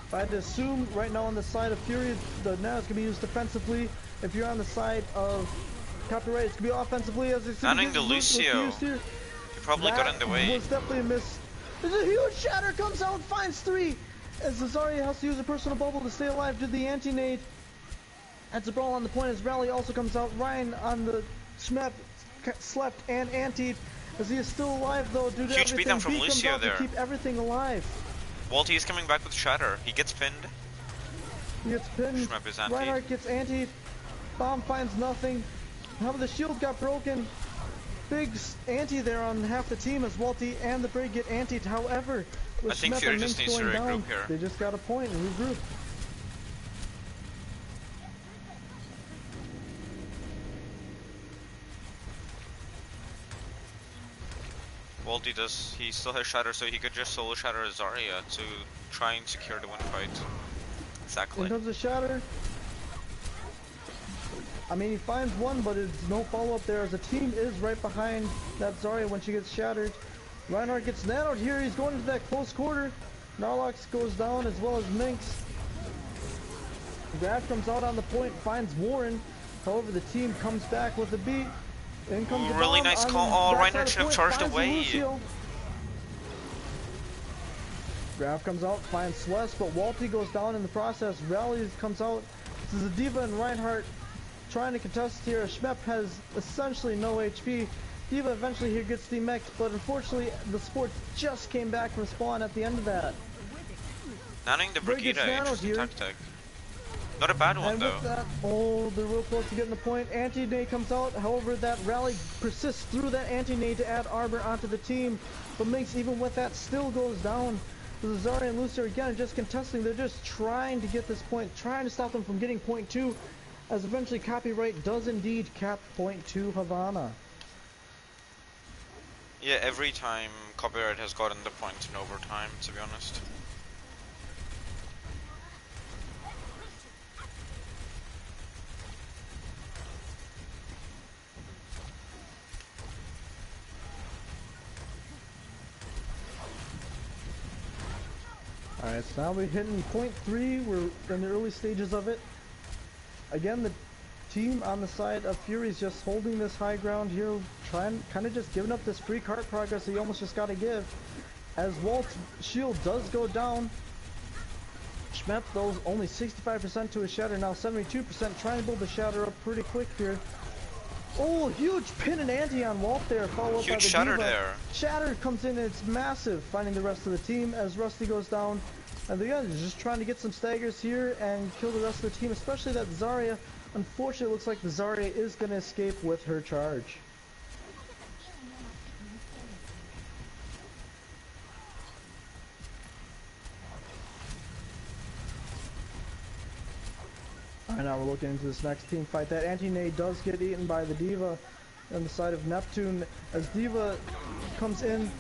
If I had to assume right now on the side of Fury, the nano's going to be used defensively. If you're on the side of Copyright, it's going to be offensively. As it's Nanoing the Lucio. Here. He probably got in the way. Was definitely a miss. There's a huge shatter, comes out, finds 3. As Zarya has to use a personal bubble to stay alive, did the anti-nade. That's a brawl on the point as Rally also comes out. Ryan on the Schmep slept and antied as he is still alive though due to Huge everything. beatdown from B comes Lucio out there. to keep everything alive. Walty is coming back with Shatter. He gets pinned. He gets pinned. Schmep is antied. Reinhardt gets antied. Bomb finds nothing. However, the shield got broken. Big anti there on half the team as Walty and the Brig get antied. However, with I think Schmep Fury and just Minx needs to going regroup down, here. they just got a point and regroup. Walty does, he still has Shatter, so he could just solo Shatter Zarya to try and secure the win fight. In Exactly. terms of Shatter, I mean, he finds one, but it's no follow-up there as the team is right behind that Zarya when she gets shattered. Reinhardt gets nanoed here. He's going into that close quarter. Narlox goes down as well as Minx. Graf comes out on the point, finds Warren. However, the team comes back with a beat. In comes Ooh, the really bomb nice on call. Oh, that Reinhardt side of should have point, charged finds away. Lucio. Graf comes out, finds Swiss, but Walty goes down in the process. Rally comes out. This is a D.Va and Reinhardt trying to contest here. Schmep has essentially no HP. D.Va eventually here gets demexed, but unfortunately the sports just came back from spawn at the end of that. Nanoing the Brig gets Brigida, nanoed interesting here. tactic. Not a bad one And though. with that, oh, they're real close to getting the point. Anti-nade comes out. However, that rally persists through that anti-nade to add armor onto the team. But Minx, even with that, still goes down. The Zarya and Lucio again are just contesting. They're just trying to get this point, trying to stop them from getting point 2. As eventually Copyright does indeed cap point 2 Havana. Yeah, every time Copyright has gotten the point in overtime, to be honest. Alright, so now we're hitting point 3. We're in the early stages of it. Again, the team on the side of Fury is just holding this high ground here, trying, kind of just giving up this free cart progress that you almost just got to give. As Walt's shield does go down, Schmep though only 65% to his shatter, now 72%, trying to build the shatter up pretty quick here. Oh, huge pin and anti on Walt there, followed up by Huge the shatter D.Va. there. Shatter comes in and it's massive, finding the rest of the team as Rusty goes down. And again, just trying to get some staggers here and kill the rest of the team, especially that Zarya. Unfortunately, it looks like the Zarya is going to escape with her charge. Alright, now we're looking into this next team fight. That anti-nade does get eaten by the D.Va on the side of Neptune. As D.Va comes in,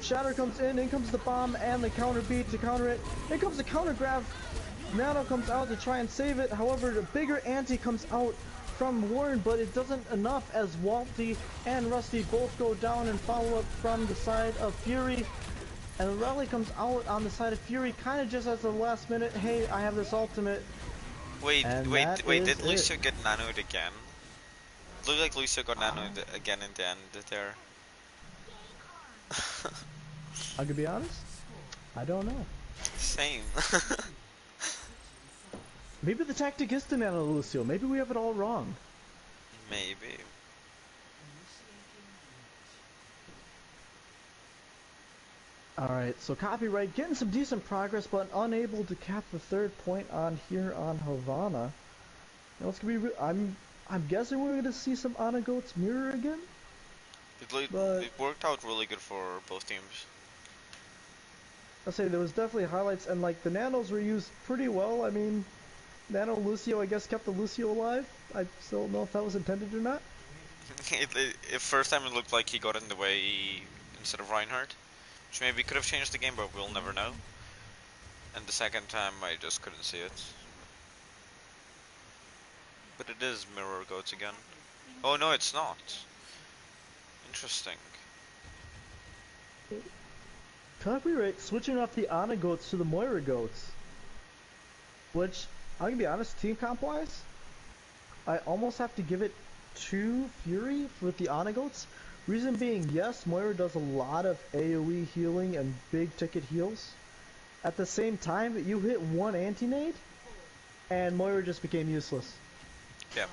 Shatter comes in comes the bomb and the counter beat to counter it. In comes the counter grab. Nano comes out to try and save it. However, the bigger anti comes out from Warren, but it doesn't enough as Walty and Rusty both go down and follow up from the side of Fury. And the rally comes out on the side of Fury, kind of just as the last minute, hey, I have this ultimate. Wait, And wait, that wait, is did Lucio get nanoed again? Looked like Lucio got nanoed again in the end there. I could be honest, I don't know. Same. Maybe the tactic is to nano Lucio. Maybe we have it all wrong. Maybe. Alright, so Copyright getting some decent progress, but unable to cap the third point on here on Havana. Now it's gonna be. I'm guessing we're gonna see some Ana Goats mirror again. It worked out really good for both teams. I'll say there was definitely highlights, and like the nanos were used pretty well. I mean, Nano Lucio, I guess, kept the Lucio alive. I still don't know if that was intended or not. First time it looked like he got in the way instead of Reinhardt, which maybe could have changed the game, but we'll never know. And the second time, I just couldn't see it. But it is Mirror Goats again. Oh no, it's not. Interesting. Copyright switching off the Ana Goats to the Moira Goats. Which, I'm gonna be honest, team comp wise, I almost have to give it to Fury with the Ana Goats. Reason being, yes, Moira does a lot of AoE healing and big ticket heals. At the same time, you hit one anti-nade, and Moira just became useless. Yeah.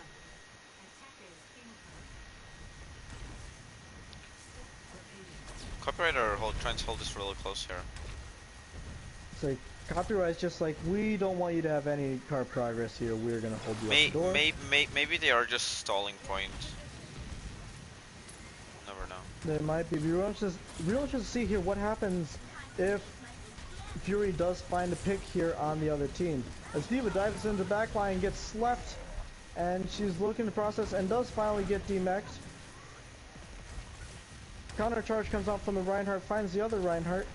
Copyright are trying to hold this really close here. So Copyright's just like, we don't want you to have any car progress here. We're gonna hold you at the door. Maybe they are just stalling point. Never know. There might be. We're interested to see here what happens if Fury does find a pick here on the other team. As D.Va dives into the backline, gets slept, and she's looking to process and does finally get demexed. Counter charge comes out from the Reinhardt, finds the other Reinhardt.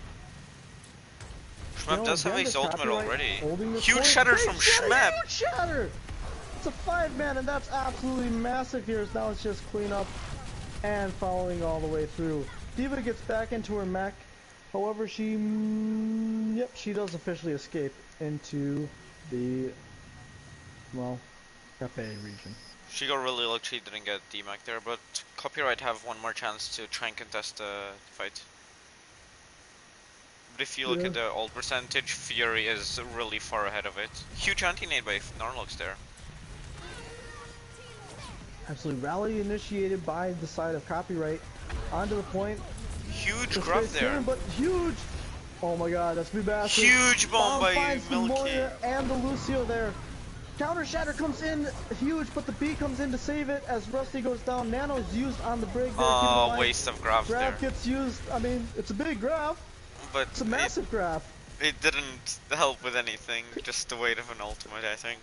Schmep does have his ultimate already. Huge point. shatter Great from Schmep! Huge shatter! It's a 5-man, and that's absolutely massive here. Now it's just clean up and following all the way through. D.Va gets back into her mech. However, she does officially escape into the, well, Cafe region. She got really lucky she didn't get DMAC there, but Copyright have one more chance to try and contest the fight. But if you look at the ult percentage, Fury is really far ahead of it. Huge anti-nade by Narlox there. Absolutely, rally initiated by the side of Copyright. Onto the point. Huge grab there. But huge! Oh my god, that's massive. Huge bomb by Milky. And the Lucio there. Counter shatter comes in huge, but the B comes in to save it as Rusty goes down. Nano's used on the break there. Oh, waste of grab there. Grab gets used. I mean, it's a big grab. But it's a massive grab. It didn't help with anything, just the weight of an ultimate, I think.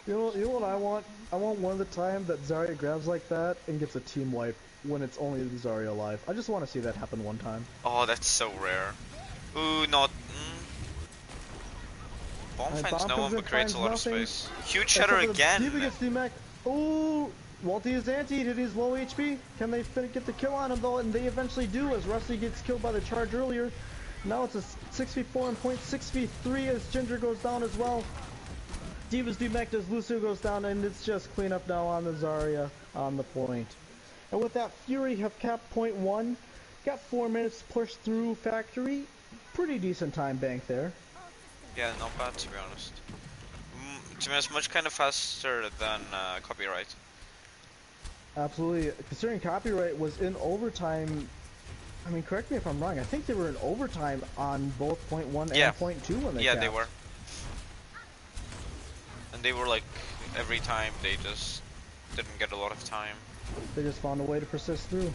You know what I want? I want one of the time that Zarya grabs like that and gets a team wipe when it's only Zarya alive. I just want to see that happen one time. Oh, that's so rare. Ooh, not... Bomb finds no one but creates a lot of space. Huge shatter again! D.Va gets DMAC. Ooh! Walty is antied, it is low HP. Can they get the kill on him though? And they eventually do as Rusty gets killed by the charge earlier. Now it's a 6v4 and 0.6v3 as Ginger goes down as well. D.Va's DMAC as Lucio goes down, and it's just cleanup now on the Zarya on the point. And with that, Fury have capped point 1. Got 4 minutes to push through Factory. Pretty decent time bank there. Yeah, not bad to be honest. To be honest, much kind of faster than Copyright. Absolutely. Considering Copyright was in overtime, I mean, correct me if I'm wrong, I think they were in overtime on both point 1 and point 2 when they capped. They were. And they were like, every time they just didn't get a lot of time. They just found a way to persist through. Yeah.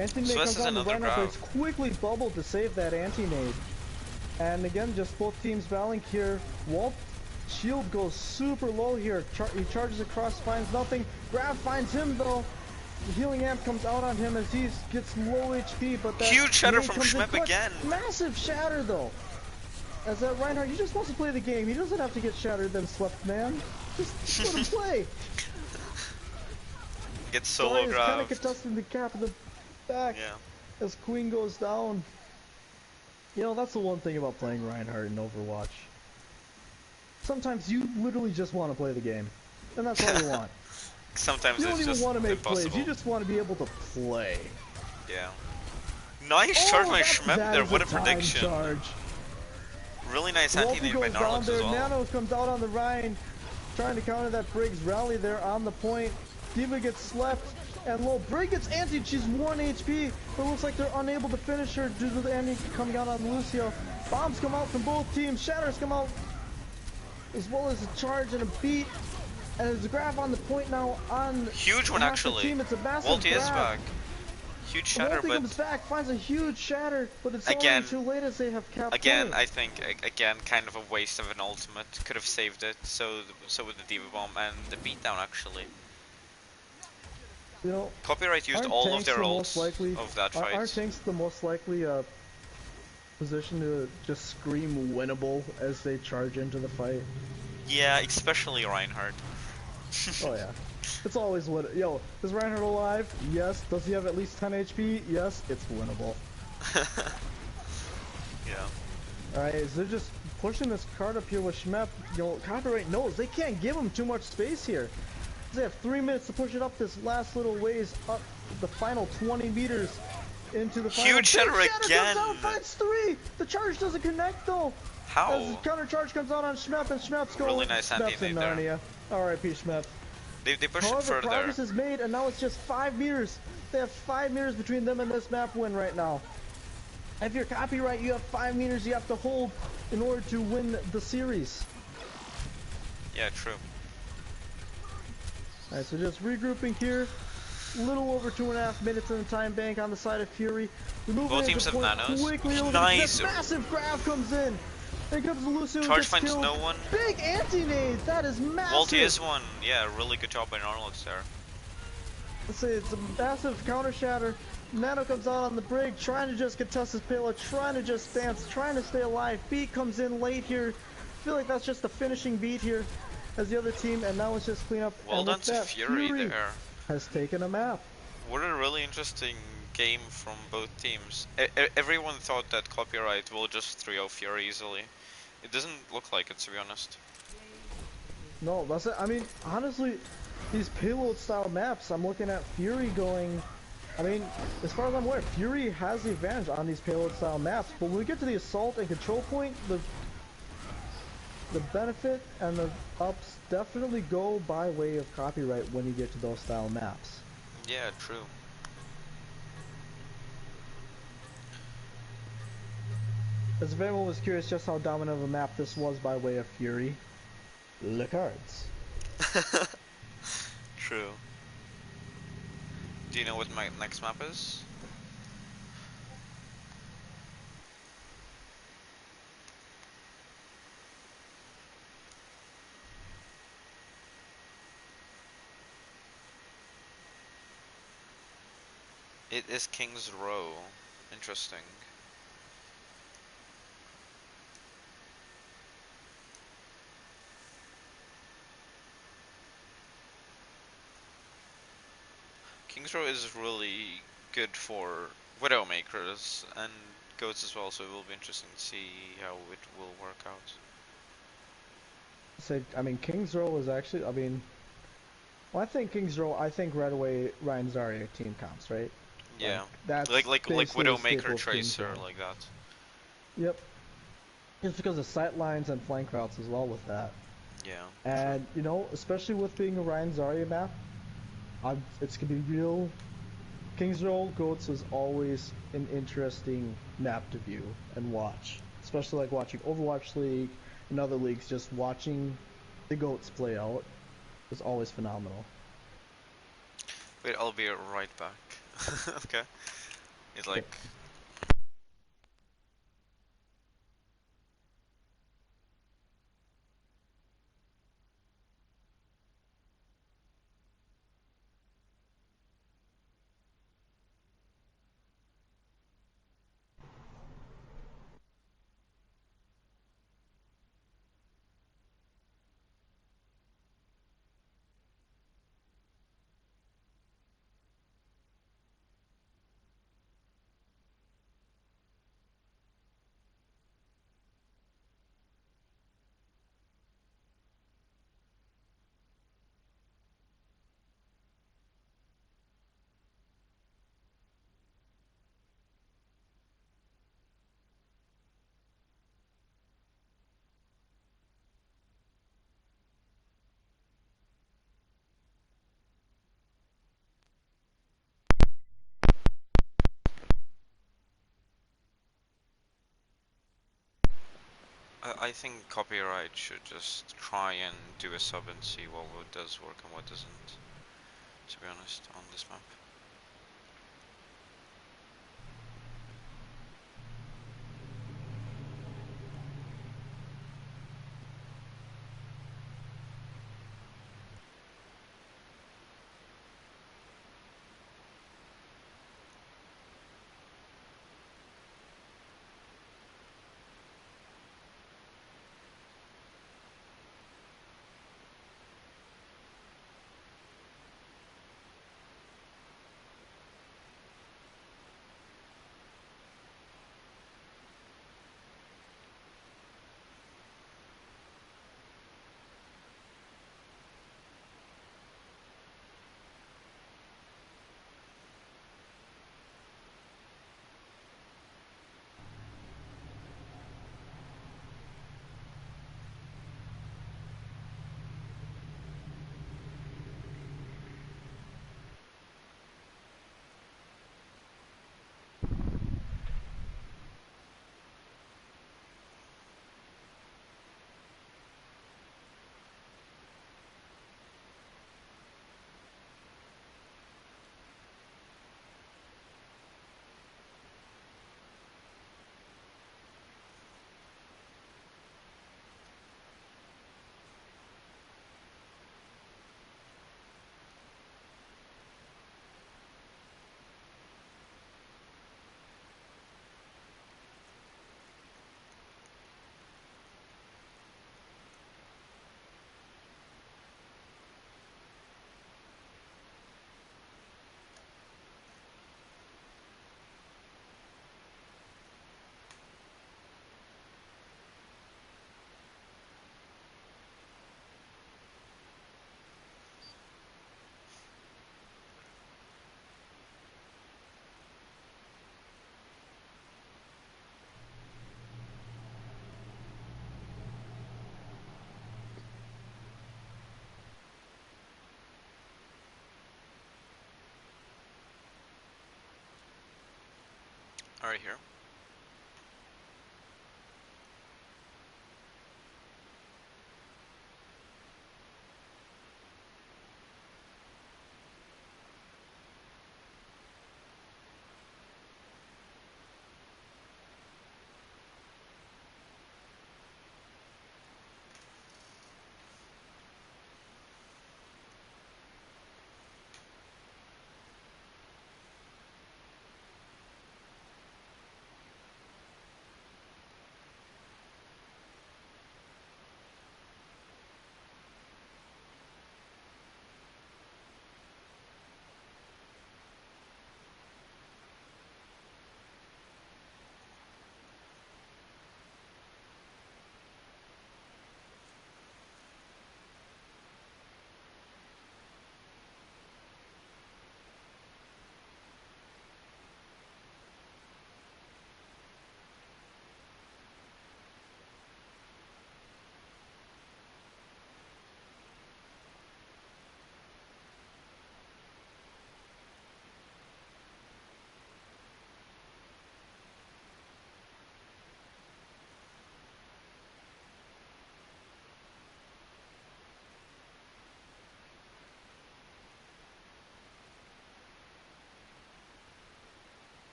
Anti-nade comes on the run-up, it's quickly bubbled to save that anti-nade. And again, just both teams battling here. Walt shield goes super low here. He charges across, finds nothing. Grav finds him though. The healing amp comes out on him as he gets low HP, but that huge shatter from Schmep again. Massive shatter though. As that Reinhardt, he just wants to play the game. He doesn't have to get shattered then swept, man. Just let him play. Gets solo grabbed. Kind of contesting the cap of the back as Queen goes down. You know, that's the one thing about playing Reinhardt in Overwatch. Sometimes you literally just want to play the game. And that's all you want. Sometimes you don't even want to make impossible. plays, you just want to be able to play. Yeah. Nice charge by Schmep there, what a prediction. Charge. Really nice Wolfie anti-nade goes by down Norlux there. as well. Nano comes out on the Rhine, trying to counter that Briggs rally there on the point. D.Va gets slept, and Brig gets antied. She's 1 HP, but it looks like they're unable to finish her due to the anti coming out on Lucio. Bombs come out from both teams. Shatters come out, as well as a charge and a beat. And there's a grab on the point now on Huge one, half the actually. team. It's a massive Volty is grab. back. Huge shatter, Wolfie but comes back, finds a huge shatter, but it's again, already too late as they have capped again, point. I think again, kind of a waste of an ultimate. Could have saved it. So with the D.Va bomb and the beatdown actually. You know, Copyright used aren't all of tanks their the most ults likely, of that aren't fight. tanks the most likely position to just scream winnable as they charge into the fight? Yeah, especially Reinhardt. Oh yeah. It's always what. Yo, is Reinhardt alive? Yes. Does he have at least 10 HP? Yes. It's winnable. Yeah. Alright, so they're just pushing this card up here with Schmepp. You know, Copyright knows they can't give him too much space here. They have 3 minutes to push it up this last little ways up the final 20 meters into the final. Huge shatter again! Comes out, finds 3! The charge doesn't connect though! How? As the counter charge comes out on Schmepp, and Schmepp's going. Really nice Schmepp's in anti-nade there. Narnia. R.I.P. Schmepp. They push it However, further. progress is made, and now it's just 5 meters. They have 5 meters between them and this map win right now. If you're Copyright, you have 5 meters you have to hold in order to win the series. Yeah, true. Alright, so just regrouping here. Little over 2.5 minutes in the time bank on the side of Fury. We move Both into teams have point nanos. quickly. Look at Nice. this massive grab comes in. Here comes Lucio. Charge gets finds killed. no one. Big anti-nade. That is massive. Volty is one. Yeah, really good job by Norlux there. Let's say it's a massive counter shatter. Nano comes out on the Brig, trying to just contest his payload, trying to just dance, trying to stay alive. Beat comes in late here. I feel like that's just the finishing beat here as the other team, and now it's just clean up. Well and done with to that, Fury there. has taken a map. What a really interesting game from both teams. Everyone thought that Copyright will just 3-0 Fury easily. It doesn't look like it, to be honest. No, that's it. I mean, honestly, these payload style maps, I'm looking at Fury going. I mean, as far as I'm aware, Fury has the advantage on these payload style maps, but when we get to the assault and control point, the benefit and the ups definitely go by way of Copyright when you get to those style maps. Yeah, true. As if anyone was curious just how dominant of a map this was by way of Fury, the cards. True. Do you know what my next map is? It is King's Row. Interesting. King's Row is really good for Widowmakers and goats as well, so it will be interesting to see how it will work out. So, I mean, King's Row is actually, I mean, well, I think King's Row, I think right away Ryan Zarya team counts, right? Yeah, That's like basically the staple Widowmaker of King's Tracer, Row. like that. Yep. It's because of sight lines and flank routes as well with that. Yeah. And, you know, especially with being a Ryan Zarya map, it's going to be real. King's Row Goats is always an interesting map to view and watch. Especially like watching Overwatch League and other leagues, just watching the Goats play out is always phenomenal. Wait, I'll be right back. Okay. It's like I think copyright should just try and do a sub and see what does work and what doesn't. To be honest, on this map. Alright, here.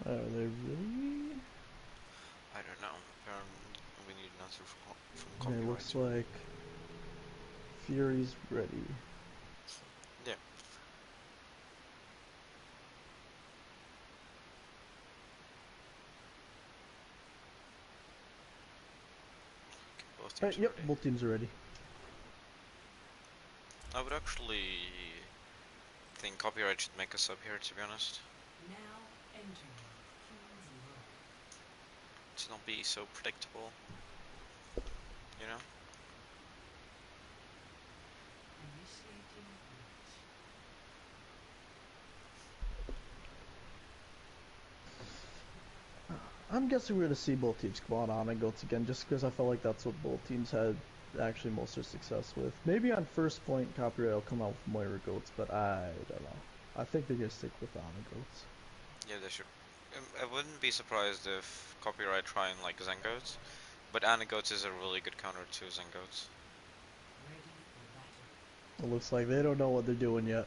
Are they really? I don't know. We need an answer from And it copyright. looks like Fury's ready. Yeah. Okay, both teams are Yep, ready. both teams are ready. I would actually think copyright should make a sub here, to be honest. Now entering King's Row. To not be so predictable. You know? Initiating breach. I'm guessing we're gonna see both teams come out on and goats again, just because I felt like that's what both teams had actually most of their success with. Maybe on first point, Copyright will come out with Moira goats, but I don't know. I think they're gonna stick with Ana goats. Yeah, they should. I wouldn't be surprised if Copyright try and like Zengoats, but Anagoats is a really good counter to Zengoats. Ready for battle. It looks like they don't know what they're doing yet.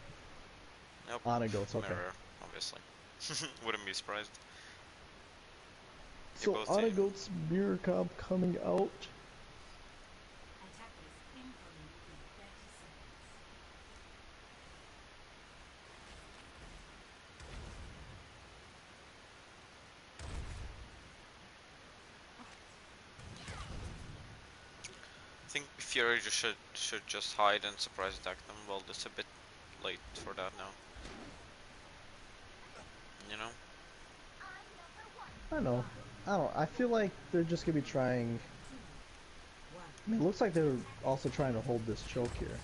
Nope. Ana goats, okay. Mirror, obviously. Wouldn't be surprised. They So both Ana team. goats mirror comp coming out. Attackers incoming in 30 seconds. I think Fury just should just hide and surprise attack them. Well, it's a bit late for that now. You know? I know. I feel like they're just gonna be trying. I mean, it looks like they're also trying to hold this choke here.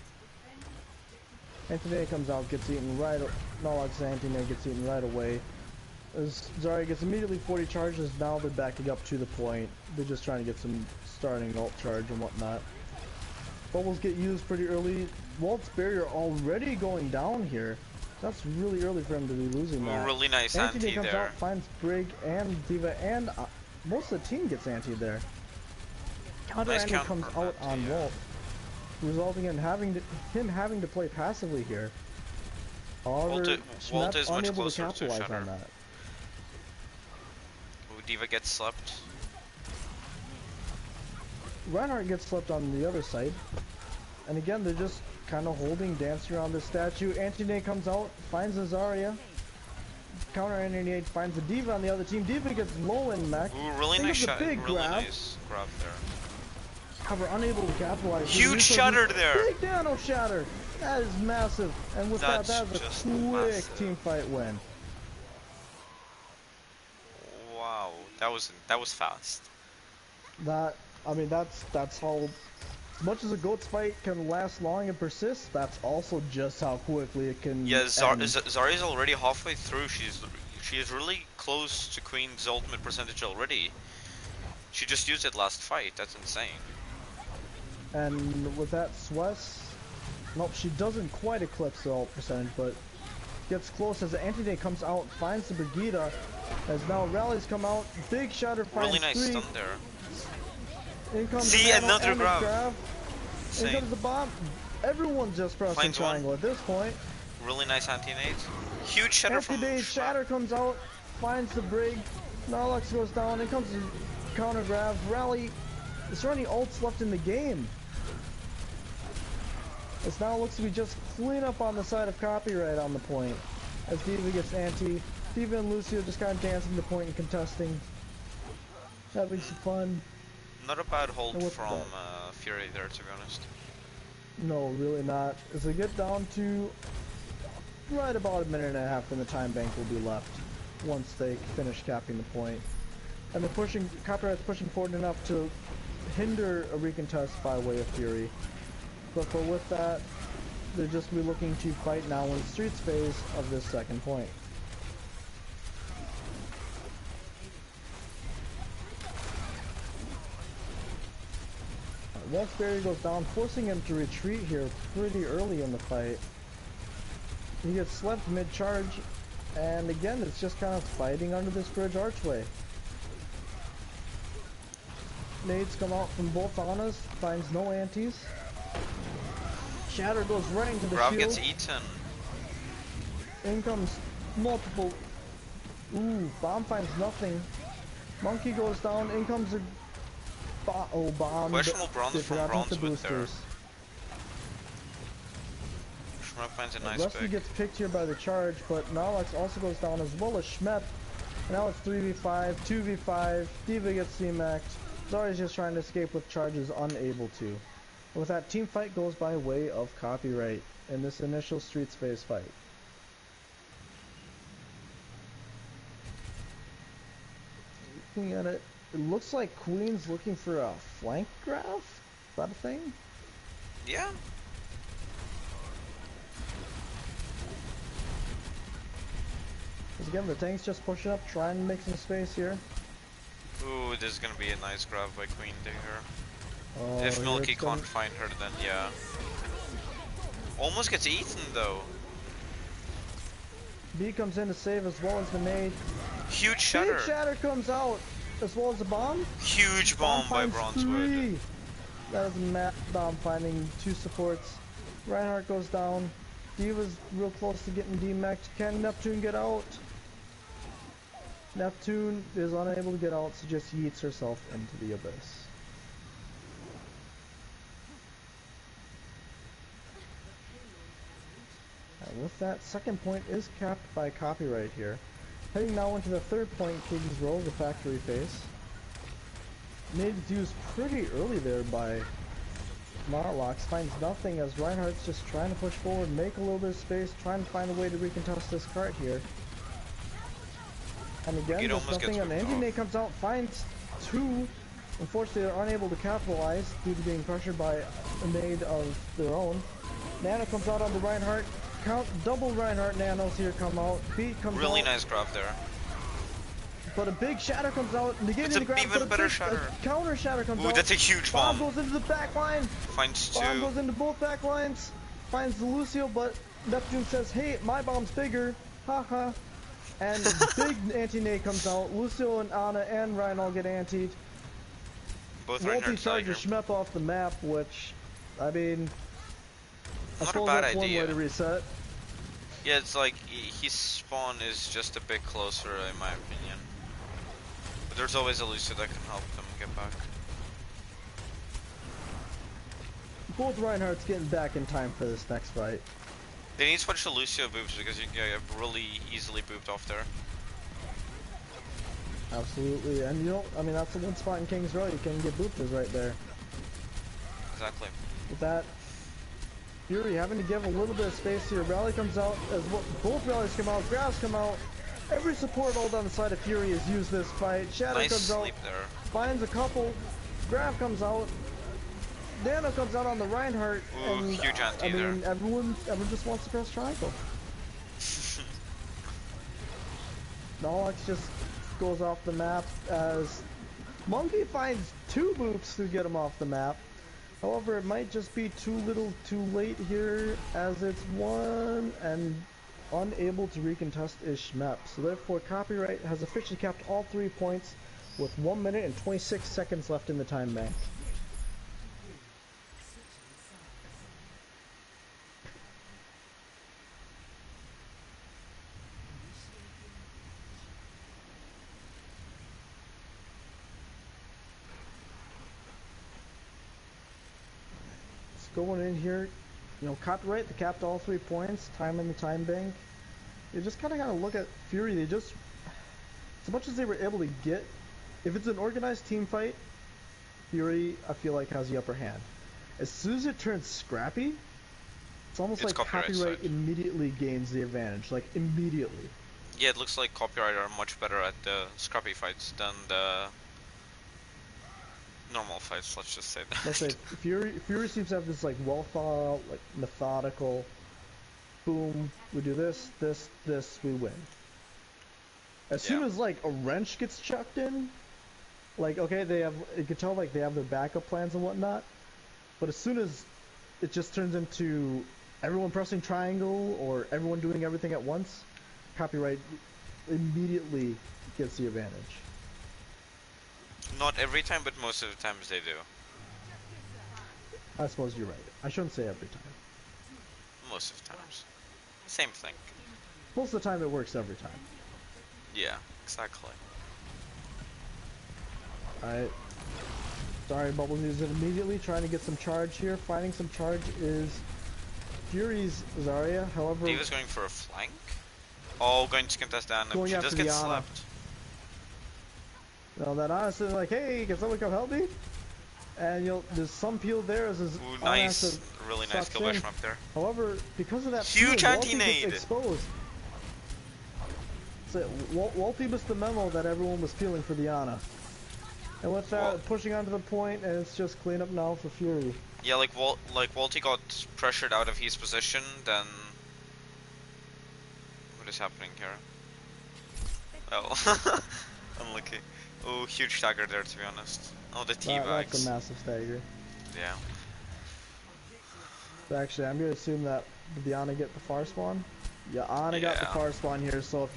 Anthony comes out, gets eaten right. Nalox Anthony gets eaten right away. As Zarya gets immediately 40 charges, now they're backing up to the point. They're just trying to get some starting ult charge and whatnot. Bubbles get used pretty early. Walt's barrier already going down here. That's really early for him to be losing that. Really nice Anthony anti comes there. out, finds Brig and Diva, and most of the team gets anti there. Counter Nice anti counter comes from out that, on yeah. Walt, resulting in him having to play passively here. However, Walt Schmepp is much unable to closer to capitalize Shutter. on that. Ooh, Diva gets slept. Reinhardt gets flipped on the other side. And again, they're just kind of holding, dancing around the statue. Anti-Nate comes out, finds a Zarya. Counter Anti-Nate finds a Diva on the other team. Diva gets low in mech. Ooh, really Think nice of the shot. big Really grab. nice grab there. However, unable to capitalize. Huge Resources- shatter there. Big nano shatter. That is massive. And with That's that is just a quick massive. team fight win. Wow, that was fast. I mean, that's how. As much as a goat's fight can last long and persist, that's also just how quickly it can. Yeah, end. Zarya's already halfway through. She is really close to Queen's ultimate percentage already. She just used it last fight. That's insane. And with that, Swess, nope, she doesn't quite eclipse the ult percentage, but gets close as the Anti-Day comes out, finds the Brigitte, as now rallies come out, big shatter finds Really nice three, stun there. in comes See, the nano another and the grab. in Insane. comes the bomb, everyone's just pressing Finds one. triangle at this point. Really nice anti-nade. Huge shatter from Anti-Day Schmepp. shatter comes out, finds the Brig, Narlux goes down, in comes the counter grab, rally, is there any ults left in the game? This now looks to be just clean up on the side of Copyright on the point. As Diva gets anti. Diva and Lucio just kind of dancing the point and contesting. Having some fun. Not a bad hold And what's from that? Fury there, to be honest. No, really not. As they get down to right about a minute and a half, then the time bank will be left once they finish capping the point. And they're pushing, Copyright's pushing forward enough to hinder a recontest by way of Fury. But for with that, they're just be looking to fight now in the streets phase of this second point. Once Barry goes down, forcing him to retreat here pretty early in the fight. He gets slept mid-charge, and again, it's just kind of fighting under this bridge archway. Nades come out from both Anas, finds no antis. Shatter goes right into the Grav shield. gets eaten. In comes multiple. Ooh, bomb finds nothing. Monkey goes down. In comes a. Bomb. Questionable bronze They from forgot about the Bronze with there. boosters. Schmepp finds a nice Rusty pick. gets picked here by the charge, but Narlax also goes down as well as Schmepp. And now it's 3v5, 2v5. Diva gets C-maxed. Zarya's just trying to escape with charges, unable to. And with that, team fight goes by way of Copyright in this initial streets phase fight. Looking at it, it looks like Queen's looking for a flank graph? Is that a thing? Yeah. Because again, the tank's just pushing up, trying to make some space here. Ooh, this is gonna be a nice grab by Queen here. Oh, If here Milky it's gonna- can't find her, then yeah. Almost gets eaten though. B comes in to save as well as the nade. Huge Big shatter. shatter comes out as well as the bomb. Huge bomb by finds Bronzewood. 3. That is Matt bomb finding 2 supports. Reinhardt goes down. D.Va's real close to getting D-Mexed. Can Neptune get out? Neptune is unable to get out, so just yeets herself into the abyss. And with that, second point is capped by copyright here. Heading now into the third point, King's Row, the factory face. Made used pretty early there by Marlox, finds nothing as Reinhardt's just trying to push forward, make a little bit of space, trying to find a way to recontest this cart here. And again, It there's almost nothing, gets and whipped off. Anti-Nate comes out, finds 2. Unfortunately, they're unable to capitalize due to being pressured by a nade of their own. Nano comes out on the Reinhardt. Count double Reinhardt nanos here come out. Beat comes Really out. nice grab there. But a big shatter comes out, negating It's the an grab, even but a better big, shatter. a counter shatter comes Ooh, out. that's a huge Bomb bomb. goes into the back line. Finds Bomb two. goes into both back lines. Finds the Lucio, but Neptune says, hey, my bomb's bigger. Haha. And big anti-nade comes out. Lucio and Ana and Ryan all get antied. Both Wolfie Reinhardt's out charges here. Schmepp off the map, which, I mean, I Not a suppose bad that's one idea. way to reset. Yeah, it's like his spawn is just a bit closer in my opinion. But there's always a Lucio that can help them get back. Both Reinhardt's getting back in time for this next fight. They need to switch to Lucio boobs because you can get really easily booped off there. Absolutely, and you know, I mean, that's the one spot in King's Row you can get booped is right there. Exactly. With that, Fury having to give a little bit of space here. Rally comes out as well. Both rallies come out. Grabs come out. Every support all down the side of Fury has used this fight. Shadow Nice comes out, sleep there. finds a couple. Grab comes out. Nano comes out on the Reinhardt. Ooh, And huge anti I mean, there. everyone just wants to press triangle. Nolux just goes off the map as Monkey finds 2 boops to get him off the map. However, it might just be too little too late here as it's 1 and unable to recontest is Schmepp. So therefore, Copyright has officially capped all 3 points with 1 minute and 26 seconds left in the time bank. Going in here, you know, Copyright, they capped all 3 points, time in the time bank. You just kind of gotta look at Fury, they just, as much as they were able to get, if it's an organized team fight, Fury, I feel like, has the upper hand. As soon as it turns scrappy, it's almost It's like Copyright Copyright side. immediately gains the advantage, like immediately. Yeah, it looks like Copyright are much better at the scrappy fights than the normal fights, let's just say that. Let's say Fury seems to have this like well thought out, like methodical. Boom, we do this, we win. As soon Yeah. as like a wrench gets chucked in, like okay, they have you can tell like they have their backup plans and whatnot. But as soon as it just turns into everyone pressing triangle or everyone doing everything at once, Copyright immediately gets the advantage. Not every time, but most of the times they do. I suppose you're right. I shouldn't say every time. Most of the times. Same thing. Most of the time it works every time. Yeah, exactly. Alright. Sorry, Bubble News immediately trying to get some charge here. Finding some charge is Fury's Zarya. However, D.Va's going for a flank. Oh, going to contest down. Going She after does get the Ana. slapped. well, that honestly like, hey, can someone come help me? And there's some peel there as his Ooh, Ana nice. has to Really nice sucks kill by in. Schmuck there. However, because of that Huge peel, Walty gets anti-nade. exposed. So Walty missed the memo that everyone was peeling for the Ana. And with that, Well- pushing onto the point, and it's just cleanup now for Fury. Yeah, like Walty got pressured out of his position, then... What is happening here? Oh, unlucky. Oh, huge stagger there, to be honest. Oh, the That's teabags. a massive stagger. Yeah. So actually, I'm gonna assume that did Ana get the far spawn? Yeah, Ana got the Yeah. far spawn here. So if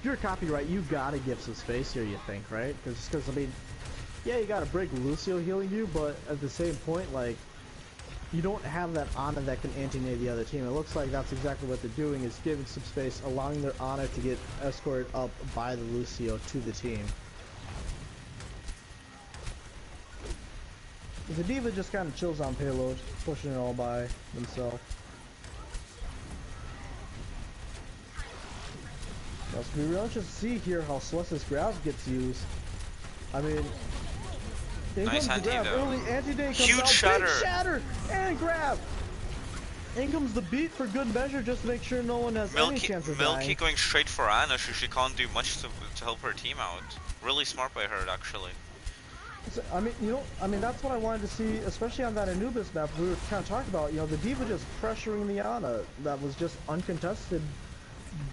you're copyright, you gotta give some space here. You think, right? Because I mean, yeah, you gotta break Lucio healing you, but at the same point, like, you don't have that Ana that can anti-nade the other team. It looks like that's exactly what they're doing, is giving some space, allowing their Ana to get escorted up by the Lucio to the team. The D.Va just kind of chills on payload, pushing it all by himself. Now, so we really just see here how Celeste's grab gets used. I mean, in Nice comes the anti, grab. though. Early anti-day comes Huge out. shatter. Big shatter and grab. In comes the beat for good measure, just to make sure no one has any chance of Milky dying. going straight for Ana, so she can't do much to help her team out. Really smart by her, actually. So, I mean, you know, I mean that's what I wanted to see, especially on that Anubis map. We were kind of talking about, you know, the D.Va just pressuring the Ana that was just uncontested,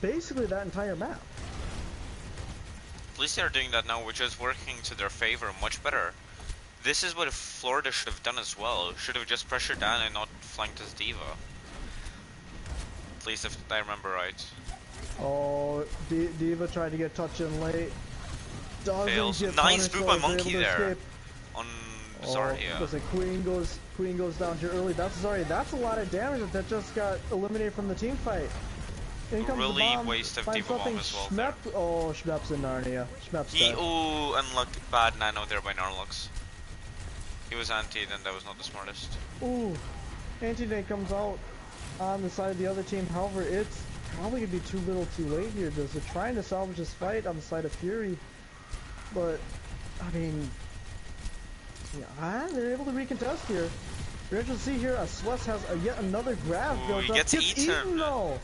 basically that entire map. At least they're doing that now, which is working to their favor much better. This is what Florida should have done as well. Should have just pressured Ana and not flanked his D.Va. At least if I remember right. Oh, D.Va tried to get touch in late. Doesn't Fails. get Nice punished, boot though, by is able Monkey to there. escape. On Oh, Zarya. listen, Queen goes down here early. That's Zarya. That's a lot of damage that just got eliminated from the team fight. In comes Really the bomb. waste of Finds D.Va bomb something. as well Schmepp. Oh, Schmepp's in Narnia. Schmepp's dead. Oh, unlucky. Bad nano there by Narlux. He was antied and that was not the smartest. Ooh, anti-nade comes out on the side of the other team. However, it's probably gonna be too little, too late here. Because they're trying to salvage this fight on the side of Fury, but I mean, yeah, they're able to recontest here. You're able to see here, Celeste has yet another grab Ooh, built he up. gets eaten. though.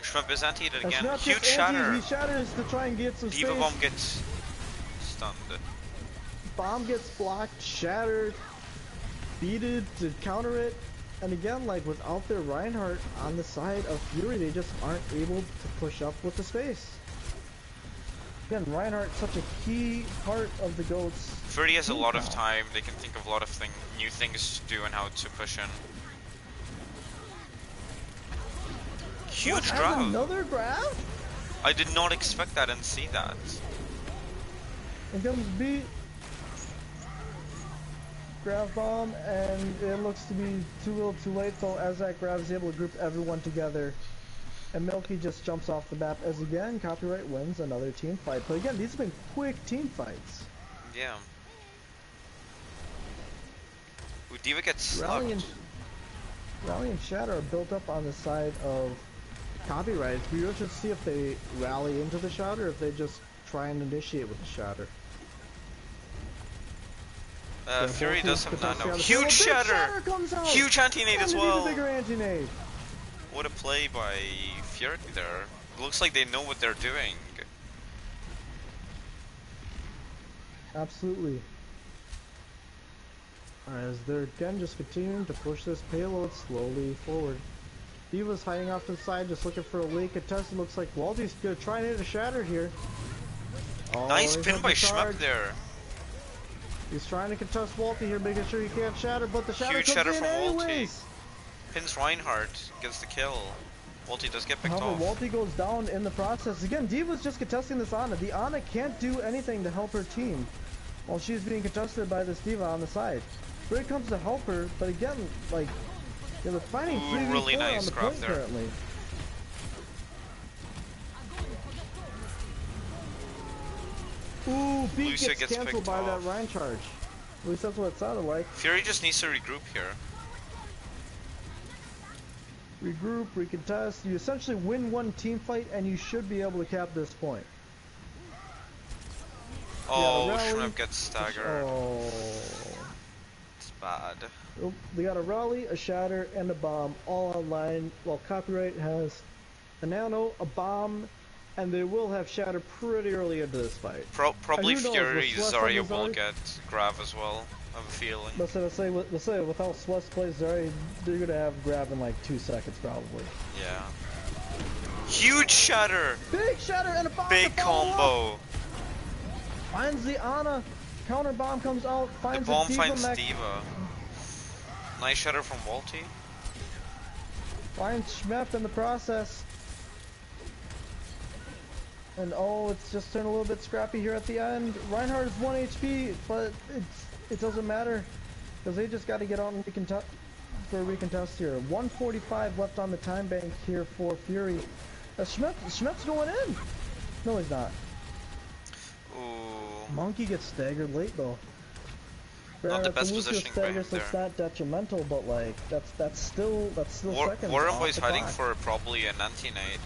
Shmup is antied And again. Schmepp Huge gets anti-ed. shatter. He shatters to try and get some D.Va space. bomb gets stunned. Bomb gets blocked, shattered, beated to counter it. And again, like without their Reinhardt on the side of Fury, they just aren't able to push up with the space. Again, Reinhardt such a key part of the GOAT's. Freddy has a lot of now. time. They can think of a lot of new things to do and how to push in. Huge What, has grab. another grab? I did not expect that and see that. And comes beat. Grab bomb, and it looks to be too little too late, so as that grab is able to group everyone together. And Milky just jumps off the map as again, Copyright wins another team fight. But again, these have been quick team fights. Yeah. Ooh, D.Va gets Rally slugged. and Shatter are built up on the side of Copyright. We will just see if they rally into the shot or if they just try and initiate with the shatter. Yeah, Fury both does teams have contest nano. the other. Huge Big shatter! Comes out. Huge anti-nade as And an even well! bigger anti-nade. What a play by Fury there. Looks like they know what they're doing. Absolutely. Alright, as they're again just continuing to push this payload slowly forward. D.Va's hiding off to the side, just looking for a late contest. It looks like Walty's gonna try and hit a shatter here. Oh, Nice he's pin on by the charge. Schmuck there. He's trying to contest Walty here, making sure he can't shatter, but the shatter Huge comes shatter in from Walty. anyways. Pins Reinhardt, gets the kill. Walty does get picked However, off. Walty goes down in the process. Again, D.Va's just contesting this Ana. The Ana can't do anything to help her team while she's being contested by this D.Va on the side. Brig comes to help her, but again, like, yeah, they're fighting Ooh, 3v4 really nice on the grab point there. currently. Ooh, beat Lucio gets gets cancelled picked by that off. Rhine charge. At least that's what it sounded like. Fury just needs to regroup here. Regroup, recontest. You essentially win one team fight, and you should be able to cap this point. Oh, rally. Shmup gets staggered. Oh. It's bad. Oh, they got a rally, a shatter, and a bomb all online, while Copyright has a nano, a bomb, and they will have shatter pretty early into this fight. Probably And who knows, Fury with Celeste on Zarya the will side? get grab as well. I have a feeling. Let's say with how Celeste plays Zarya, they're gonna have grab in like 2 seconds probably. Yeah. Huge shatter! Big shatter and a bomb. Big to follow up. combo! Finds the Ana. Counter bomb comes out. The Finds bomb a D.Va finds mech. D.Va. Nice shatter from Walty. Finds Schmep in the process. And oh, it's just turned a little bit scrappy here at the end. Reinhardt is 1 HP, but it doesn't matter. Because they just got to get out and recontest for a recontest here. 145 left on the time bank here for Fury. Schmep's going in! No, he's not. Ooh. Monkey gets staggered late though. Not the It's a best Lucius positioning by stagger, him so it's there. not detrimental, but like that's still seconds. Warren off Boy's the hiding clock. for probably an anti-nade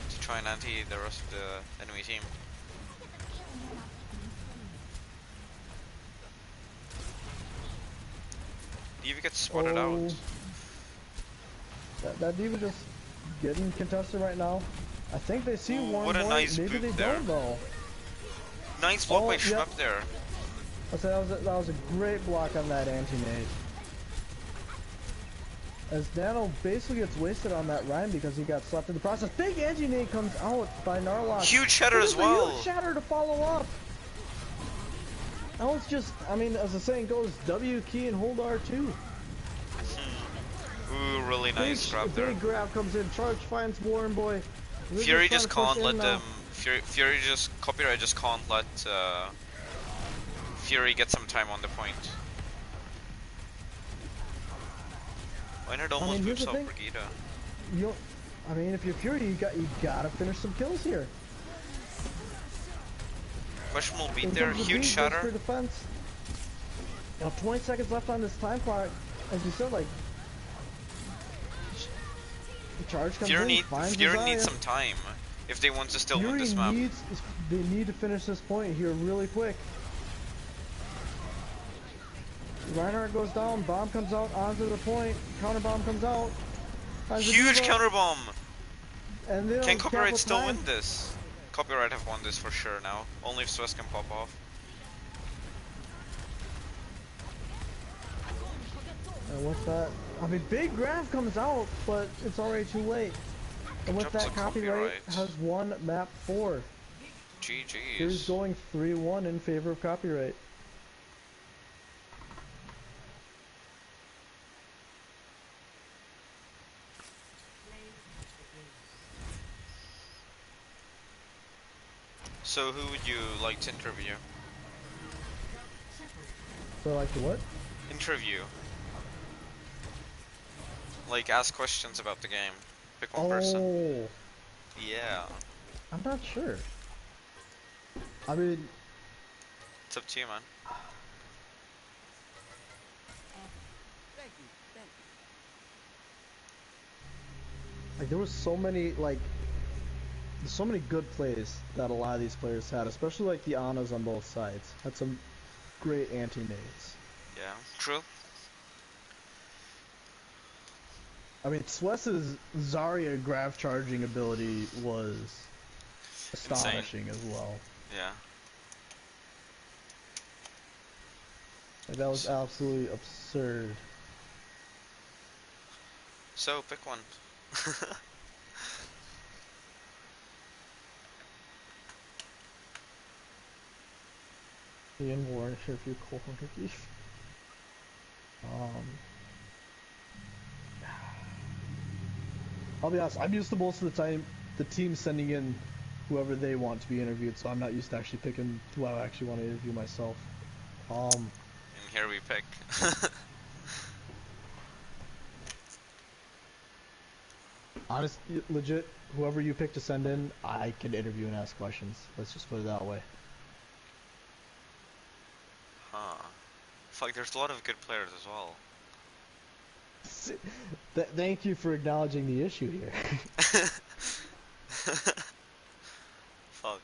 to try and anti the rest of the enemy team. D.Va gets spotted out. That D.Va just getting contested right now. I think they see Ooh, one what a boy. nice Maybe boop they there. don't though. Nice block by yep. Schmep there. I said that was a great block on that anti-nade. As Nano basically gets wasted on that Ryan because he got slapped in the process. Big anti-nade comes out by Narlock. Huge shatter It as is a well. Huge shatter to follow up. Now it's just, I mean, as the saying goes, W key and hold R2. Ooh, really nice grab there. Big grab comes in. Charge finds Warren Boy. They're Fury trying just to push can't in let now. them. Fury just Copyright just can't let Fury get some time on the point. Reinhardt almost here's boops the out thing. Brigitte. I mean, if you're Fury, you gotta finish some kills here. Questionable In beat there, terms of huge being shatter. good for defense. Now 20 seconds left on this time clock. As you said, like the charge comes Fury in, finds needs Desire. some time if they want to still win Fury this map. they need to finish this point here really quick. Reinhardt goes down, bomb comes out onto the point, counter bomb comes out. Finds the Huge D.Va, counter bomb. and they don't Can cap Copyright with still time. win this? Copyright have won this for sure now. Only if Swiss can pop off. And with that, I mean, big graph comes out, but it's already too late. And with Jump that, to Copyright Copyright. has won map 4. Here's GG's. going 3-1 in favor of Copyright. So who would you like to interview? So like the what? Interview. Like ask questions about the game. Pick one person. Oh, Yeah. I'm not sure. I mean, It's up to you, man. like there was so many there's so many good plays that a lot of these players had, especially like the Anas on both sides. Had some great anti-nades. Yeah. True. I mean, Swess's Zarya grab charging ability was astonishing as well. Yeah. Like, that was absolutely absurd. So pick one. Ian Warren, sure if you cold cookies. I'll be honest, I'm used to most of the time the team sending in whoever they want to be interviewed, so I'm not used to actually picking who I actually want to interview myself. And here we pick. Honest, legit, whoever you pick to send in, I can interview and ask questions. Let's just put it that way. Huh. Fuck, there's a lot of good players as well. Thank you for acknowledging the issue here. Fuck.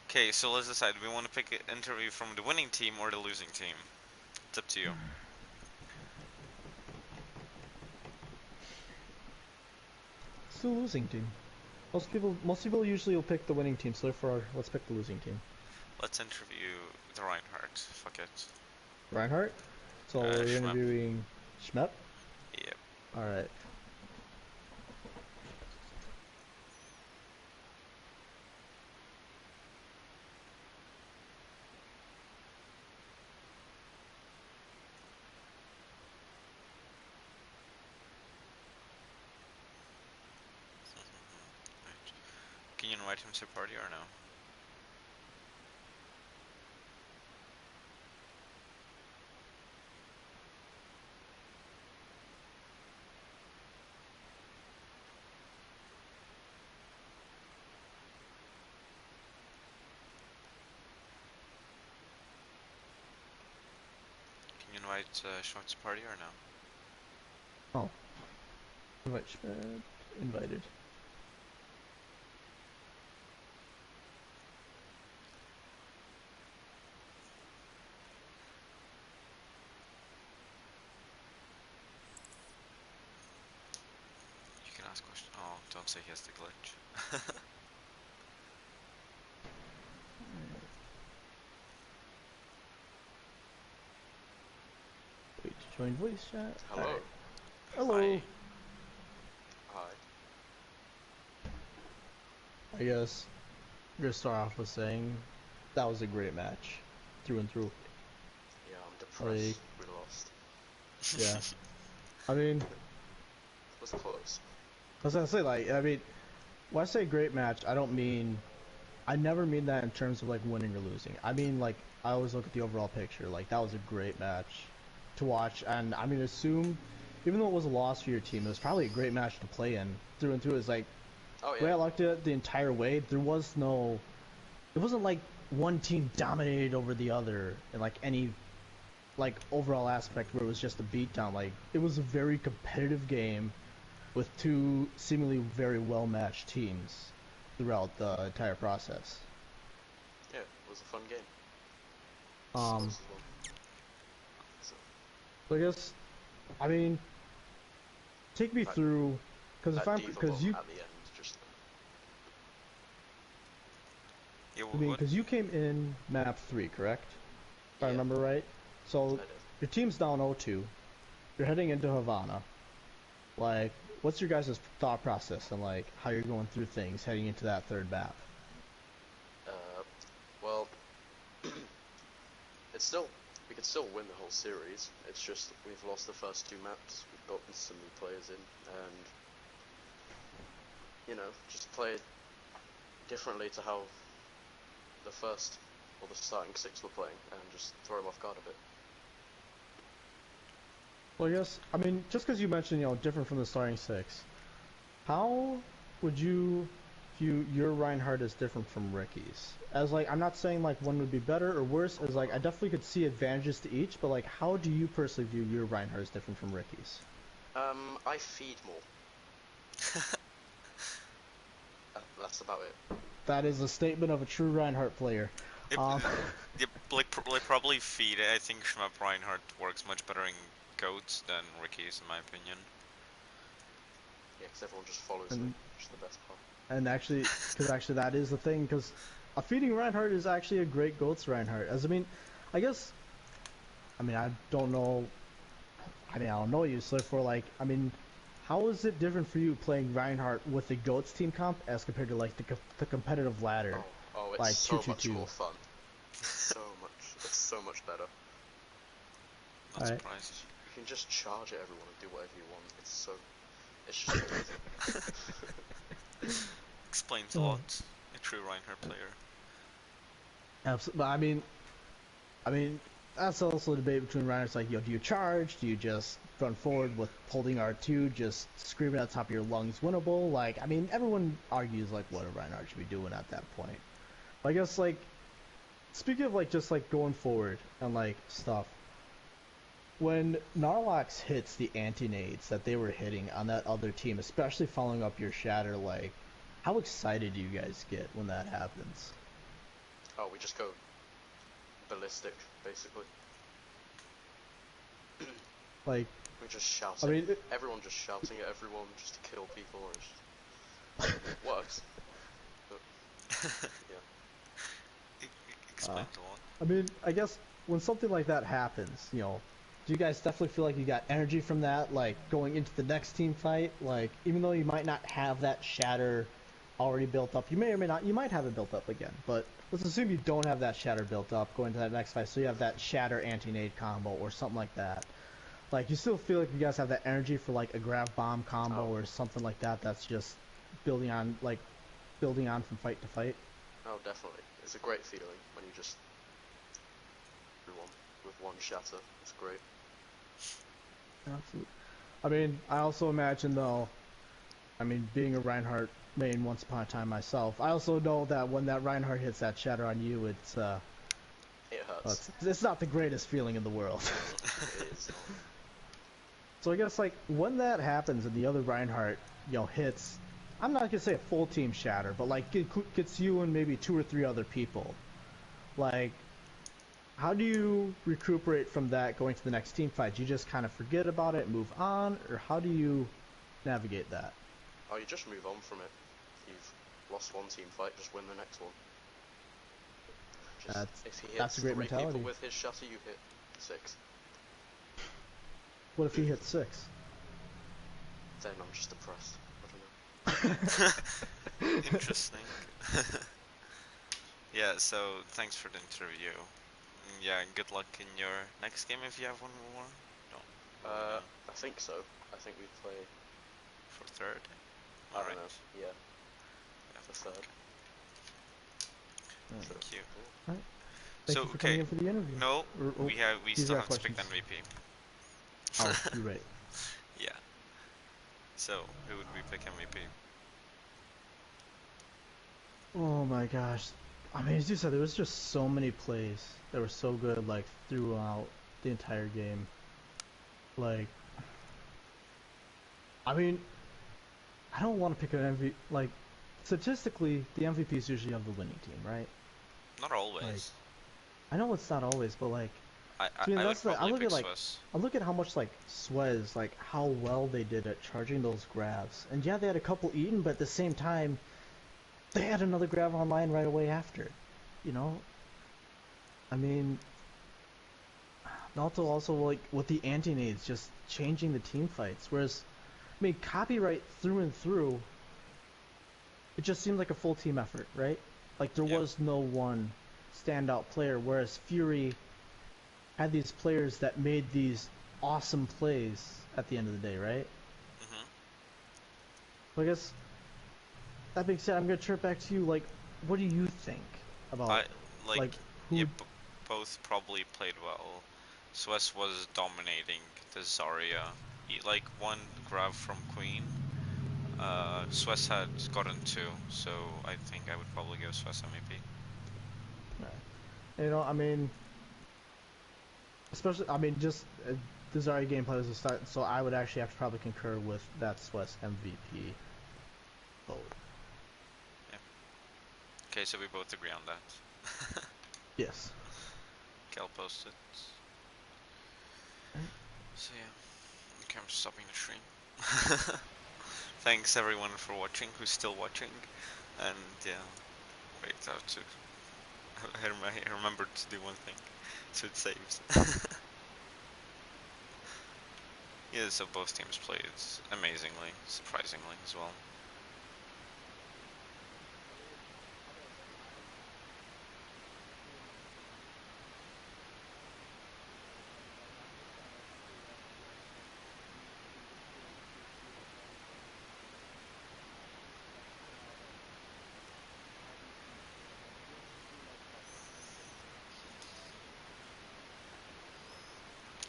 Okay, so let's decide. Do we want to pick an interview from the winning team or the losing team? It's up to you. It's the losing team. Most people usually will pick the winning team, so therefore let's pick the losing team. Let's interview the Reinhardt. Fuck it. Reinhardt? So we're Schmep. interviewing Schmep? Yep. Alright. you invite him to party or no? Can you invite Schwartz to party or no? Oh. Invite Schmidt. Invited. You can ask questions. Oh, don't say he has the glitch. Wait to join voice chat. Hello. Alright. Hello. Hi. Hi. I guess I'm gonna start off with saying that was a great match, through and through. Yeah, I'm depressed. We lost. Yeah. I mean, It was close. I was gonna say, like, I mean, when I say great match, I never mean that in terms of like winning or losing. I mean, like, I always look at the overall picture. Like, that was a great match to watch, and I mean, assume, even though it was a loss for your team, it was probably a great match to play in through and through. It's like, Oh the way I yeah. looked at it the entire way, it wasn't like one team dominated over the other in like any like overall aspect where it was just a beatdown. Like, it was a very competitive game with two seemingly very well matched teams throughout the entire process. Yeah, it was a fun game. Um, Close as well. So, so I guess, I mean, take me That- through, because that diva bomb you, at the end just. Yeah, I mean, what? because you came in map 3, correct? If I Yeah. remember right. So I did. your team's down 0-2. You're heading into Havana. Like, what's your guys' thought process and like how you're going through things heading into that third map? Well, it's still we could still win the whole series. It's just we've lost the first two maps. We've gotten some new players in, and you know, just play differently to how the first or the starting six were playing, and just throw them off guard a bit. Well, I guess, I mean, just because you mentioned, different from the starting six, how would you view your Reinhardt as different from Ricky's? As, like, I'm not saying, like, one would be better or worse, as, like, I definitely could see advantages to each, but, like, how do you personally view your Reinhardt as different from Ricky's? I feed more. That's about it. That is a statement of a true Reinhardt player. It, Um, yeah, probably feed. I think Schmap Reinhardt works much better in goats than Ricky's, in my opinion. Yeah, because everyone just follows And- me, which is the best part. And actually, because actually that is the thing, because a feeding Reinhardt is actually a great GOATS Reinhardt. As I mean, I guess, I mean, I don't know you, so for like, I mean, how is it different for you playing Reinhardt with the GOATS team comp as compared to like the competitive ladder? Oh, it's like so 2-2-2. much more fun. It's so much better. Not Alright. surprised. You can just charge at everyone and do whatever you want. It's just amazing. Explains a lot. A true Reinhardt player. Absolutely, but I mean, that's also a debate between Reinhardt's like, do you charge? Do you just run forward with holding R2, just screaming at the top of your lungs, winnable? Like, I mean, everyone argues like what a Reinhardt should be doing at that point. But I guess like, speaking of like just like going forward and like stuff, when Narlox hits the anti-nades that they were hitting on that other team, especially following up your shatter, like, how excited do you guys get when that happens? Oh, we just go ballistic, basically. Like, We just shout. I mean, Everyone just shouting at everyone just to kill people. And it works. But, yeah. Explains a lot. I mean, I guess when something like that happens, do you guys definitely feel like you got energy from that, like going into the next team fight? Like, even though you might not have that shatter already built up, you may or may not, you might have it built up again, but let's assume you don't have that shatter built up going to that next fight, so you have that shatter anti-nade combo or something like that. Like, you still feel like you guys have that energy for like a grab bomb combo or something like that that's just building on like building on from fight to fight. Oh, definitely. It's a great feeling when you just everyone with one shatter. It's great. Absolutely. I mean, I also imagine though, I mean, being a Reinhardt main once upon a time myself, I also know that when that Reinhardt hits that shatter on you, It hurts. it's not the greatest feeling in the world. It is. So I guess like when that happens and the other Reinhardt, hits, I'm not gonna say a full team shatter, but like gets you and maybe 2 or 3 other people. Like, how do you recuperate from that going to the next team fight? Do you just kind of forget about it and move on, or how do you navigate that? Oh, you just move on from it. You've lost one team fight, just win the next one. If he hits that's a great 3 mentality. people with his shatter, you hit 6. What if he hits 6? Then I'm just depressed. I don't know. Interesting. Yeah, so thanks for the interview. Yeah, good luck in your next game if you have one more. Don't really know. I think so. I think we play. For third. I Alright. don't know. Yeah, Yeah, for third. Thank you. Thank So you for coming okay, in for the interview. no, Or- we these still are have to pick the questions. MVP. Oh, you're right. Yeah. So who would we pick MVP? Oh my gosh. I mean, as you said, there was just so many plays that were so good, like, throughout the entire game. Like, I mean, I don't want to pick an MVP. Like, statistically, the MVP is usually of the winning team, right? Not always. I know it's not always, but like, I mean, I would that's the- I probably look pick at, like, Swiss. I look at how much like Suez, like how well they did at charging those grabs, and yeah, they had a couple eaten, but at the same time, they had another grab online right away after. You know, I mean, Naruto also like with the anti-nades just changing the team fights, whereas, I mean, copyright through and through. It just seemed like a full team effort, right? Like there Yeah. was no one standout player, whereas Fury had these players that made these awesome plays at the end of the day, right? Mhm. So I guess that being said, I'm gonna turn it back to you. Like, what do you think about I like who? yeah, both probably played well. Swiss was dominating the Zarya. He like one grab from Queen. Swiss had gotten 2, so I think I would probably go Swiss MVP. I mean, especially, I mean, just the Zarya gameplay was a start, so I would actually have to probably concur with that Swiss MVP vote. Okay, so we both agree on that. Yes. Okay, I'll post it. So yeah, okay, I'm stopping the stream. Thanks everyone for watching, who's still watching, and yeah, wait, I have to. I remembered to do one thing, so it saves. Yeah, so both teams played amazingly, surprisingly as well.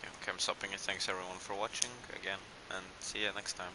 Yeah, okay, I'm stopping it. Thanks everyone for watching again, and see you next time.